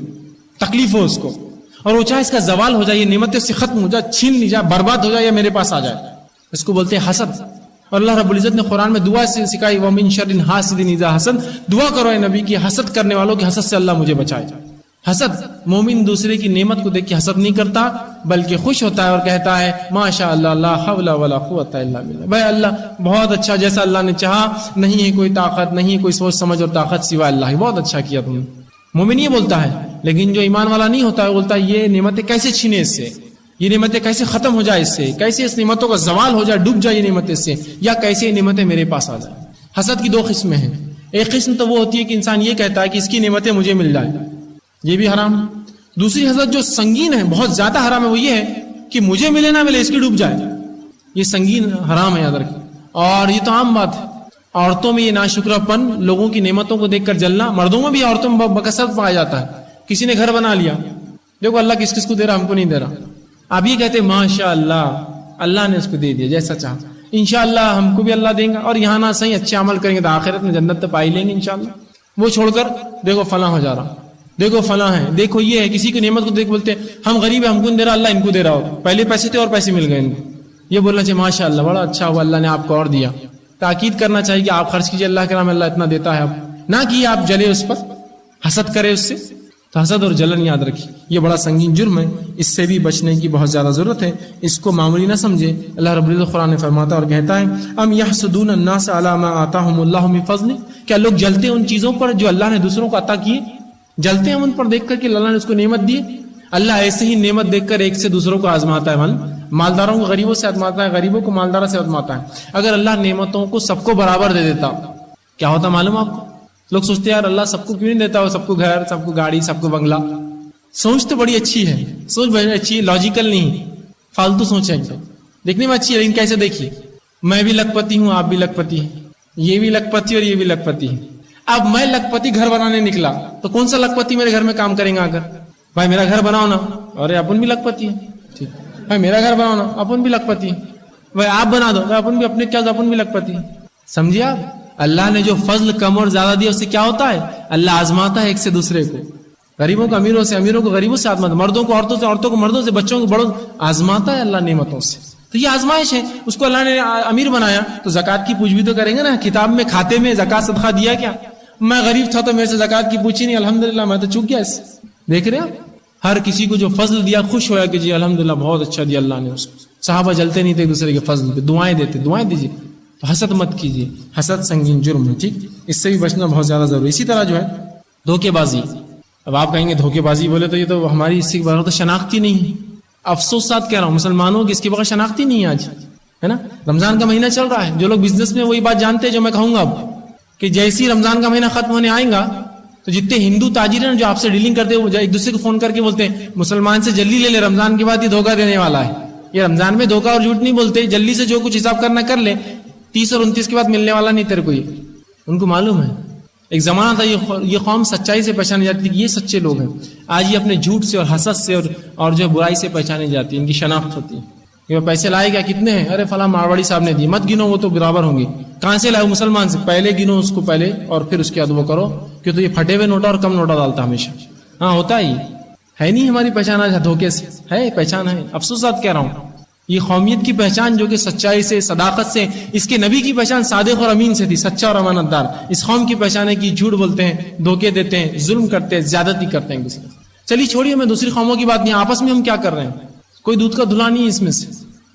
تکلیف ہو اس کو، اور وہ چاہے اس کا زوال ہو جائے، یہ نعمتیں سے ختم ہو جائے، چھین لی جائے، برباد ہو جائے یا میرے پاس آ جائے. اس کو بولتے ہیں حسد. اور اللہ رب العزت نے قرآن میں دعا سے سکھائی وَمِن شَرِّ حَاسِدٍ إِذَا حَسَدَ. دعا کرو اے نبی کی حسد کرنے والوں کی حسد سے اللہ مجھے بچائے. حسد، مومن دوسرے کی نعمت کو دیکھ کے حسد نہیں کرتا بلکہ خوش ہوتا ہے اور کہتا ہے ماشاء اللہ لا حول ولا قوت الا باللہ. بھائی اللہ بہت اچھا، جیسا اللہ نے چاہا، نہیں ہے کوئی طاقت، نہیں ہے کوئی سوچ سمجھ اور طاقت سوائے اللہ. بہت اچھا کیا تم نے. مومن یہ بولتا ہے. لیکن جو ایمان والا نہیں ہوتا ہے بولتا ہے یہ نعمتیں کیسے چھینے اس سے، یہ نعمتیں کیسے ختم ہو جائے اس سے، کیسے اس نعمتوں کا زوال ہو جائے، ڈوب جائے یہ نعمتیں اس سے، یا کیسے یہ نعمتیں میرے پاس آ جائیں. حسد کی دو قسمیں ہیں. ایک قسم تو وہ ہوتی ہے کہ انسان یہ کہتا ہے کہ اس کی نعمتیں مجھے مل جائیں، یہ بھی حرام. دوسری حسد جو سنگین ہے، بہت زیادہ حرام ہے، وہ یہ ہے کہ مجھے ملے نہ ملے اس کی ڈوب جائے. یہ سنگین حرام ہے، یاد رکھیں. اور یہ تو عام بات ہے. عورتوں میں یہ ناشکرہ پن، لوگوں کی نعمتوں کو دیکھ کر جلنا. مردوں میں بھی عورتوں میں بکثرت پایا جاتا ہے. کسی نے گھر بنا لیا، دیکھو اللہ کس کس کو دے رہا، ہم کو نہیں دے رہا. آپ یہ کہتے ماشاء اللہ اللہ نے اس کو دے دیا جیسا چاہا، انشاءاللہ ہم کو بھی اللہ دیں گا، اور یہاں نہ صحیح اچھے عمل کریں گے تو آخرت میں جنت تو پائی لیں گے انشاءاللہ. وہ چھوڑ کر دیکھو فلاں ہو جا رہا، دیکھو فلاں ہے، دیکھو یہ ہے. کسی کی نعمت کو دیکھ بولتے ہم غریب ہیں، ہم کو نہیں دے رہا، اللہ ان کو دے رہا ہو. پہلے پیسے تھے اور پیسے مل گئے ان کو. یہ بولنا چاہیے ماشاء اللہ بڑا اچھا ہوا، اللہ نے آپ کو اور دیا. تاکید کرنا چاہیے کہ آپ خرچ کیجیے اللہ کے نام، اللہ اتنا دیتا ہے. اب نہ کہ آپ جلے اس پر، حسد کرے اس سے. تو حسد اور جلن یاد رکھیے یہ بڑا سنگین جرم ہے، اس سے بھی بچنے کی بہت زیادہ ضرورت ہے، اس کو معمولی نہ سمجھے۔ اللہ رب العزت قرآن میں فرماتا اور کہتا ہے ام یحسدون الناس علی ما آتاہم اللہ من فضل، کیا لوگ جلتے ہیں ان چیزوں پر جو اللہ نے دوسروں کو عطا کیے؟ جلتے ہیں ان پر دیکھ کر کہ اللہ نے اس کو نعمت دی؟ اللہ ایسے ہی نعمت دیکھ کر ایک سے دوسروں کو آزماتا ہے، مالداروں کو غریبوں سے آزماتا ہے، غریبوں کو مالداروں سے آزماتا ہے۔ اگر اللہ نعمتوں کو سب کو برابر دے دیتا کیا ہوتا معلوم آپ کو؟ لوگ سوچتے ہیں یار اللہ سب کو کیوں نہیں دیتا، سب کو گھر، سب کو گاڑی، سب کو بنگلہ۔ سوچ تو بڑی اچھی ہے، سوچ بڑی اچھی ہے، لاجیکل نہیں، فالتو سوچ ہے، دیکھنے میں اچھی ہے لیکن کیسے دیکھیے، میں بھی لکھ پتی ہوں، آپ بھی لکھ پتی ہیں، یہ بھی لکھ پتی اور یہ بھی لکھ پتی ہے۔ اب میں لکھ پتی گھر بنانے نکلا تو کون سا لکھ پتی میرے گھر میں کام کریں گا؟ اگر بھائی میرا گھر بناؤ نا، ارے اپن بھی لکھ پتی ہے، ٹھیک، بھائی میرا گھر بناؤ نا، اپن بھی لکھ پتی ہے، بھائی آپ بنا دو، اپن بھی اپنے کیا اپن بھی لکھ پتی ہے۔ سمجھے آپ؟ اللہ نے جو فضل کم اور زیادہ دیا اس سے کیا ہوتا ہے؟ اللہ آزماتا ہے ایک سے دوسرے کو، غریبوں کو امیروں سے، امیروں کو غریبوں سے آزماتا ہے، مردوں کو عورتوں سے، عورتوں کو مردوں سے، بچوں کو بڑوں آزماتا ہے اللہ نعمتوں سے۔ تو یہ آزمائش ہے، اس کو اللہ نے امیر بنایا تو زکات کی پوچھ بھی تو کریں گے نا، کتاب میں کھاتے میں زکات صدقہ دیا کیا؟ میں غریب تھا تو میرے سے زکات کی پوچھی نہیں، الحمدللہ میں تو چوک گیا اس سے۔ دیکھ رہے آپ، ہر کسی کو جو فضل دیا خوش ہویا کہ جی الحمدللہ بہت اچھا دیا اللہ نے اس کو۔ صحابہ جلتے نہیں تھے ایک دوسرے کے فضل پہ، دعائیں دیتے، دعائیں دیجیے، تو حسد مت کیجیے، حسد سنگین جرم ہے، ٹھیک، اس سے بھی بچنا بہت زیادہ ضروری ہے۔ اسی طرح جو ہے دھوکے بازی، اب آپ کہیں گے دھوکے بازی بولے تو یہ تو ہماری اس کے بغیر تو شناختی نہیں ہے، افسوس ساتھ کہہ رہا ہوں مسلمانوں کی اس کے بغیر شناختی نہیں ہے آج، ہے نا۔ رمضان کا مہینہ چل رہا ہے، جو لوگ بزنس میں وہی بات جانتے ہیں جو میں کہوں گا اب، کہ جیسی رمضان کا مہینہ ختم ہونے آئیں گا تو جتنے ہندو تاجر ہیں جو آپ سے ڈیلنگ کرتے ہیں وہ ایک دوسرے کو فون کر کے بولتے ہیں مسلمان سے جلدی لے لے، رمضان کے بعد یہ دھوکہ دینے والا ہے۔ یہ رمضان میں دھوکہ اور جھوٹ نہیں بولتے، جلدی سے جو کچھ حساب کرنا کر لے، 30 اور 29 کے بعد ملنے والا نہیں تیرے کو، یہ ان کو معلوم ہے۔ ایک زمانہ تھا یہ قوم سچائی سے پہچانی جاتی تھی، یہ سچے لوگ ہیں۔ آج یہ اپنے جھوٹ سے اور حسد سے اور جو برائی سے پہچانی جاتی ہے، ان کی شناخت ہوتی ہے۔ یہ پیسے لائے گا کتنے ہیں؟ ارے فلاں مارواڑی صاحب نے دی، مت گنو، وہ تو برابر ہوں گے۔ کہاں سے لائے؟ مسلمان سے، پہلے گنو اس کو پہلے اور پھر اس کے بعد وہ کرو، کہ تو یہ پھٹے ہوئے نوٹا اور کم نوٹا ڈالتا ہمیشہ۔ ہاں ہوتا ہی ہے، نہیں ہماری پہچان آج دھوکے سے ہے، پہچان ہے، افسوسات کہہ رہا ہوں۔ یہ قومیت کی پہچان جو کہ سچائی سے، صداقت سے، اس کے نبی کی پہچان صادق اور امین سے تھی، سچا اور امانت دار۔ اس قوم کی پہچان ہے کہ جھوٹ بولتے ہیں، دھوکے دیتے ہیں، ظلم کرتے ہیں، زیادتی کرتے ہیں کسی۔ چلیے چھوڑیے، میں دوسری قوموں کی بات نہیں، آپس میں ہم کیا کر رہے ہیں؟ کوئی دودھ کا دھلا نہیں ہے اس میں سے،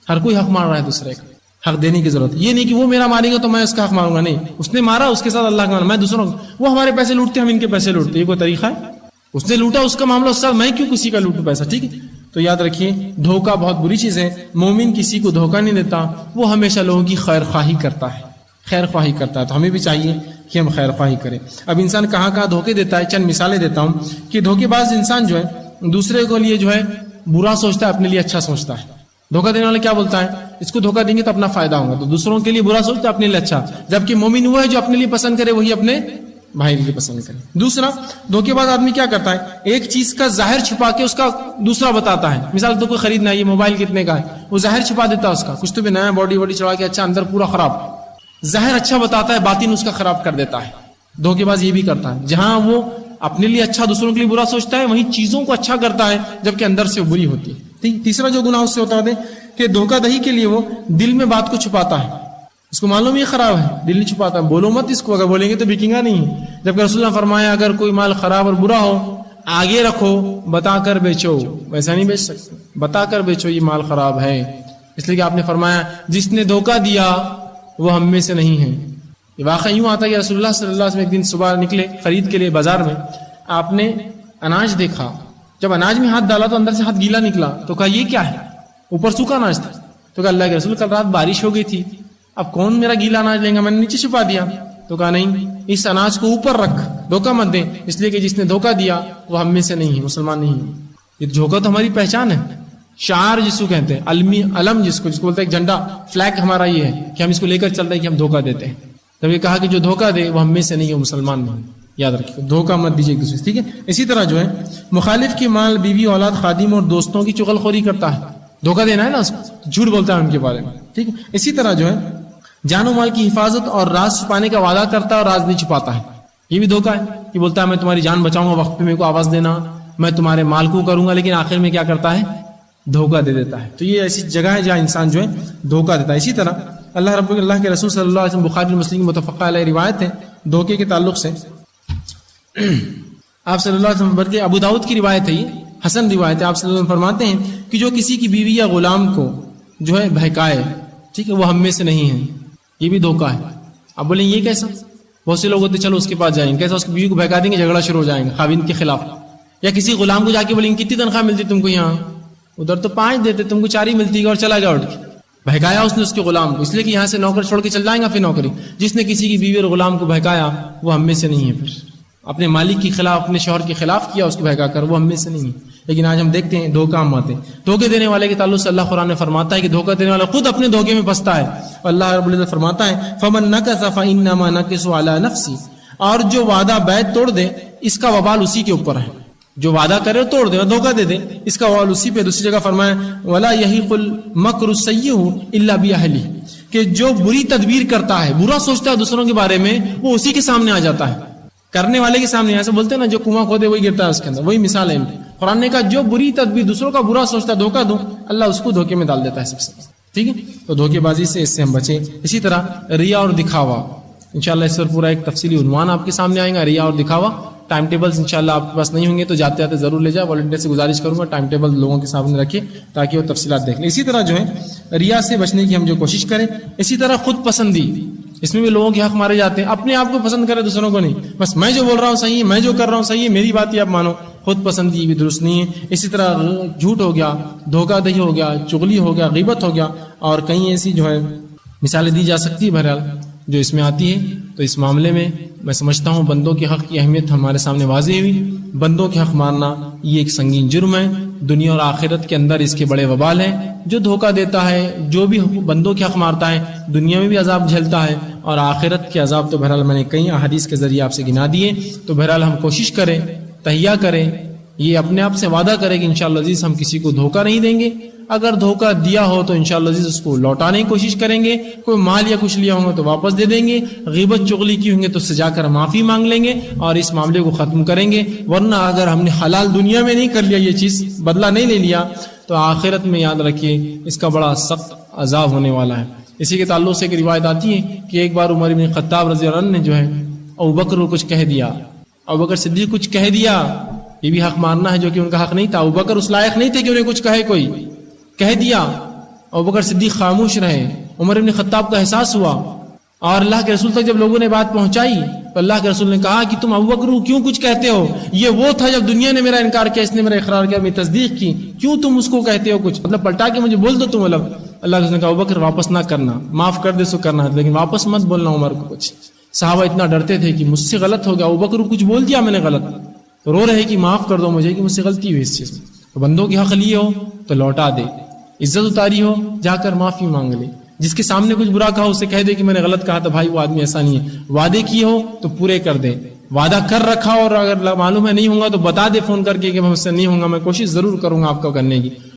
ہر کوئی حق مار رہا ہے دوسرے کا، حق دینے کی ضرورت۔ یہ نہیں کہ وہ میرا مارے گا تو میں اس کا حق ماروں گا، نہیں، اس نے مارا اس کے ساتھ اللہ کا مارا، میں دوسروں کا، وہ ہمارے پیسے لوٹتے ہم ان کے پیسے لوٹتے، یہ کوئی طریقہ ہے؟ اس نے لوٹا اس کا معاملہ اس ساتھ، میں کیوں کسی کا لوٹوں پیسہ؟ ٹھیک ہے، تو یاد رکھیے دھوکہ بہت بری چیز ہے، مومن کسی کو دھوکہ نہیں دیتا، وہ ہمیشہ لوگوں کی خیر خواہی کرتا ہے، خیر خواہی کرتا ہے، تو ہمیں بھی چاہیے کہ ہم خیر خواہی کریں۔ اب انسان کہاں کہاں دھوکے دیتا ہے، چند مثالیں دیتا ہوں کہ دھوکے باز انسان جو ہے دوسرے کو لیے جو ہے برا سوچتا ہے، اپنے لیے اچھا سوچتا ہے۔ دھوکہ دینے والا کیا بولتا ہے؟ اس کو دھوکہ دیں گے تو اپنا فائدہ ہوگا، تو دوسروں کے لیے برا سوچتا ہے، اپنے لیے اچھا، جبکہ مومن وہ ہے جو اپنے لیے پسند کرے وہی اپنے بھائی کے پسند کرے۔ دوسرا دھوکے بعد آدمی کیا کرتا ہے؟ ایک چیز کا ظاہر چھپا کے اس کا دوسرا بتاتا ہے۔ مثال تو کوئی خریدنا ہے، یہ موبائل کتنے کا ہے، وہ ظاہر چھپا دیتا ہے اس کا، کچھ تو بھی نیا باڈی واڈی چڑھا کے اچھا، اندر پورا خراب، ظاہر اچھا بتاتا ہے، باطن اس کا خراب کر دیتا ہے۔ دھوکے باز یہ بھی کرتا ہے، جہاں وہ اپنے لیے اچھا دوسروں کے لیے برا سوچتا ہے وہیں چیزوں کو اچھا کرتا ہے جبکہ اندر سے وہ بری ہوتی ہے۔ تیسرا جو گناہ اس سے ہوتا ہے کہ دھوکہ دہی کے لیے وہ دل میں بات کو چھپاتا ہے، اس کو معلوم یہ خراب ہے، دل نہیں چھپاتا، بولو مت اس کو، اگر بولیں گے تو بکیں گا نہیں، جبکہ رسول اللہ نے فرمایا اگر کوئی مال خراب اور برا ہو آگے رکھو، بتا کر بیچو، ویسا نہیں بیچ سکتے، بتا کر بیچو یہ مال خراب ہے، اس لیے کہ آپ نے فرمایا جس نے دھوکہ دیا وہ ہم میں سے نہیں ہے۔ یہ واقعہ یوں آتا ہے کہ رسول اللہ صلی اللہ علیہ وسلم ایک دن صبح نکلے خرید کے لیے بازار میں، آپ نے اناج دیکھا، جب اناج میں ہاتھ ڈالا تو اندر سے ہاتھ گیلا نکلا، تو کہا یہ کیا ہے؟ اوپر سوکھا اناج تھا، تو کہا اللہ کے رسول کل رات بارش ہو گئی تھی، اب کون میرا گیلا اناج لیں گا، میں نے نیچے چھپا دیا، تو کہا نہیں اس اناج کو اوپر رکھ، دھوکہ مت دے، اس لیے کہ جس نے دھوکہ دیا وہ ہم میں سے نہیں ہے، مسلمان نہیں ہے۔ یہ دھوکہ تو ہماری پہچان ہے، شعار جس کو کہتے ہیں، علم جس کو بولتے ہیں، ایک جھنڈا، فلیگ ہمارا یہ ہے کہ ہم اس کو لے کر چلتے ہیں کہ ہم دھوکہ دیتے ہیں۔ تب یہ کہا کہ جو دھوکہ دے وہ ہم میں سے نہیں ہے، مسلمان نہیں ہے، یاد رکھیے دھوکہ مت دیجیے ایک دوسرے سے، ٹھیک ہے۔ اسی طرح جو ہے مخالف کی مال، بیوی، اولاد، خادم اور دوستوں کی چغل خوری کرتا ہے، دھوکہ دینا ہے نا اس کو، جھوٹ بولتا ہے ان کے بارے میں، ٹھیک ہے۔ اسی طرح جو ہے جان و مال کی حفاظت اور راز چھپانے کا وعدہ کرتا ہے اور راز نہیں چھپاتا ہے، یہ بھی دھوکہ ہے کہ بولتا ہے میں تمہاری جان بچاؤں گا، وقت پہ میرے کو آواز دینا، میں تمہارے مال کو کروں گا، لیکن آخر میں کیا کرتا ہے؟ دھوکہ دے دیتا ہے۔ تو یہ ایسی جگہ ہے جہاں انسان جو ہے دھوکہ دیتا ہے۔ اسی طرح اللہ کے رسول صلی اللہ علیہ وسلم، بخاری مسلم کی متفقہ علیہ روایت ہے دھوکے کے تعلق سے، آپ صلی اللہ علیہ وسلم بلکہ ابو داؤد کی روایت ہے، یہ حسن روایت ہے، آپ صلی اللہ علیہ وسلم فرماتے ہیں کہ جو کسی کی بیوی یا غلام کو جو ہے بہکائے، ٹھیک ہے، وہ ہم میں سے نہیں ہے، یہ بھی دھوکہ ہے۔ اب بولیں یہ کیسا؟ بہت سے لوگ ہوتے چلو اس کے پاس جائیں گے، کیسا؟ اس کی بیوی کو بہکا دیں گے، جھگڑا شروع ہو جائیں گے خاوند کے خلاف، یا کسی غلام کو جا کے بولیں گے کتنی تنخواہ ملتی تم کو یہاں، ادھر تو 5 دیتے، تم کو 4 ہی ملتی ہے، اور چلا گیا اٹھ کے۔ بہکایا اس نے اس کے غلام کو، اس لیے کہ یہاں سے نوکر چھوڑ کے چل جائیں گا پھر نوکری۔ جس نے کسی کی بیوی اور غلام کو بہکایا وہ ہم میں سے نہیں ہے، پھر اپنے مالک کے خلاف، اپنے شوہر کے خلاف کیا اس کو بہکا کر، وہ ہم میں سے نہیں ہے۔ لیکن آج ہم دیکھتے ہیں دھوکہ ہم آتے ہیں، دھوکے دینے والے کے تعلق سے اللہ قرآن نے فرماتا ہے کہ دھوکہ دینے والا خود اپنے دھوکے میں پھنستا ہے۔ اللہ رب العزت فرماتا ہے فمن نکث فانما نکث علی نفسی، اور جو وعدہ بیعت توڑ دے اس کا وبال اسی کے اوپر ہے، جو وعدہ کرے توڑ دے اور دھوکہ دے دے اس کا وبال اسی پہ۔ دوسری جگہ فرمایا ولا یحیق المکر السیئ الا باہلہ، کہ جو بری تدبیر کرتا ہے، برا سوچتا ہے دوسروں کے بارے میں، وہ اسی کے سامنے آ جاتا ہے، کرنے والے کے سامنے۔ ایسے بولتے ہیں نا جو کنواں کھودے وہی گرتا ہے اس کے اندر، وہی مثال ہے۔ قرآن نے کہا جو بری تدبیر، دوسروں کا برا سوچتا ہے، دھوکہ دو، اللہ اس کو دھوکے میں ڈال دیتا ہے سب سے، ٹھیک ہے۔ تو دھوکے بازی سے اس سے ہم بچیں۔ اسی طرح ریا اور دکھاوا، انشاءاللہ اس پر پورا ایک تفصیلی عنوان آپ کے سامنے آئے گا، ریا اور دکھاوا۔ ٹائم ٹیبلز انشاءاللہ آپ کے پاس نہیں ہوں گے تو جاتے جاتے ضرور لے جائیں، والنٹیئر سے گزارش کروں گا ٹائم ٹیبل لوگوں کے سامنے رکھے تاکہ وہ تفصیلات دیکھ لیں۔ اسی طرح جو ہے ریا سے بچنے کی ہم جو کوشش کریں۔ اسی طرح خود پسندی، اس میں بھی لوگوں کے حق مارے جاتے ہیں، اپنے آپ کو پسند کرے دوسروں کو نہیں، بس میں جو بول رہا ہوں صحیح ہے، میں جو کر رہا ہوں صحیح ہے، میری بات ہی آپ مانو، خود پسندی بھی درست نہیں ہے۔ اسی طرح جھوٹ ہو گیا، دھوکہ دہی ہو گیا، چغلی ہو گیا، غیبت ہو گیا، اور کئی ایسی جو ہے مثالیں دی جا سکتی ہے بہرحال جو اس میں آتی ہے۔ تو اس معاملے میں میں سمجھتا ہوں بندوں کے حق کی اہمیت ہمارے سامنے واضح ہوئی۔ بندوں کے حق مارنا یہ ایک سنگین جرم ہے، دنیا اور آخرت کے اندر اس کے بڑے وبال ہیں۔ جو دھوکہ دیتا ہے، جو بھی بندوں کے حق مارتا ہے، دنیا میں بھی عذاب جھیلتا ہے، اور آخرت کے عذاب تو بہرحال میں نے کئی احادیث کے ذریعے آپ سے گنا دیے۔ تو بہرحال ہم کوشش کریں، تہیہ کریں، یہ اپنے آپ سے وعدہ کریں کہ انشاءاللہ عزیز ہم کسی کو دھوکہ نہیں دیں گے۔ اگر دھوکہ دیا ہو تو انشاءاللہ عزیز اس کو لوٹانے کی کوشش کریں گے، کوئی مال یا کچھ لیا ہوگا تو واپس دے دیں گے، غیبت چغلی کی ہوں گے تو اس سے جا کر معافی مانگ لیں گے اور اس معاملے کو ختم کریں گے۔ ورنہ اگر ہم نے حلال دنیا میں نہیں کر لیا، یہ چیز بدلہ نہیں لے لیا، تو آخرت میں یاد رکھیے اس کا بڑا سخت عذاب ہونے والا ہے۔ اسی کے تعلق سے ایک روایت آتی ہے کہ ایک بار عمر بن خطاب رضی اللہ عنہ نے جو ہے ابوبکر کو کچھ کہہ دیا، ابوبکر صدیق کچھ کہہ دیا، یہ بھی حق ماننا ہے جو کہ ان کا حق نہیں تھا۔ ابوبکر اس لائق نہیں تھے کہ انہیں کچھ کہے، کوئی کہہ دیا، ابوبکر صدیق خاموش رہے۔ عمر بن خطاب کا احساس ہوا اور اللہ کے رسول تک جب لوگوں نے بات پہنچائی تو اللہ کے رسول نے کہا کہ تم ابوبکر کو کیوں کچھ کہتے ہو؟ یہ وہ تھا جب دنیا نے میرا انکار کیا، اس نے میرا اقرار کیا، میری تصدیق کی، کیوں تم اس کو کہتے ہو کچھ؟ مطلب پلٹا کے مجھے بول دو تم۔ مطلب اللہ کے رسول نے کہا ابوبکر واپس نہ کرنا، معاف کر دے سو کرنا، لیکن واپس مت بولنا عمر کو کچھ۔ صحابہ اتنا ڈرتے تھے کہ مجھ سے غلط ہو گیا، ابوبکر کو کچھ بول دیا میں نے غلط، رو رہے کہ معاف کر دو مجھے کہ مجھ سے غلطی ہوئی اس چیز میں۔ تو بندوں کے حق لیے ہو تو لوٹا دے، عزت اتاری ہو جا کر معافی مانگ لے، جس کے سامنے کچھ برا کہا اسے کہہ دے کہ میں نے غلط کہا تھا بھائی، وہ آدمی ایسا نہیں ہے۔ وعدے کیے ہو تو پورے کر دے، وعدہ کر رکھا اور اگر معلوم ہے نہیں ہوں گا تو بتا دے فون کر کے کہ میں مجھ سے نہیں ہوں گا، میں کوشش ضرور کروں گا آپ کا کرنے کی۔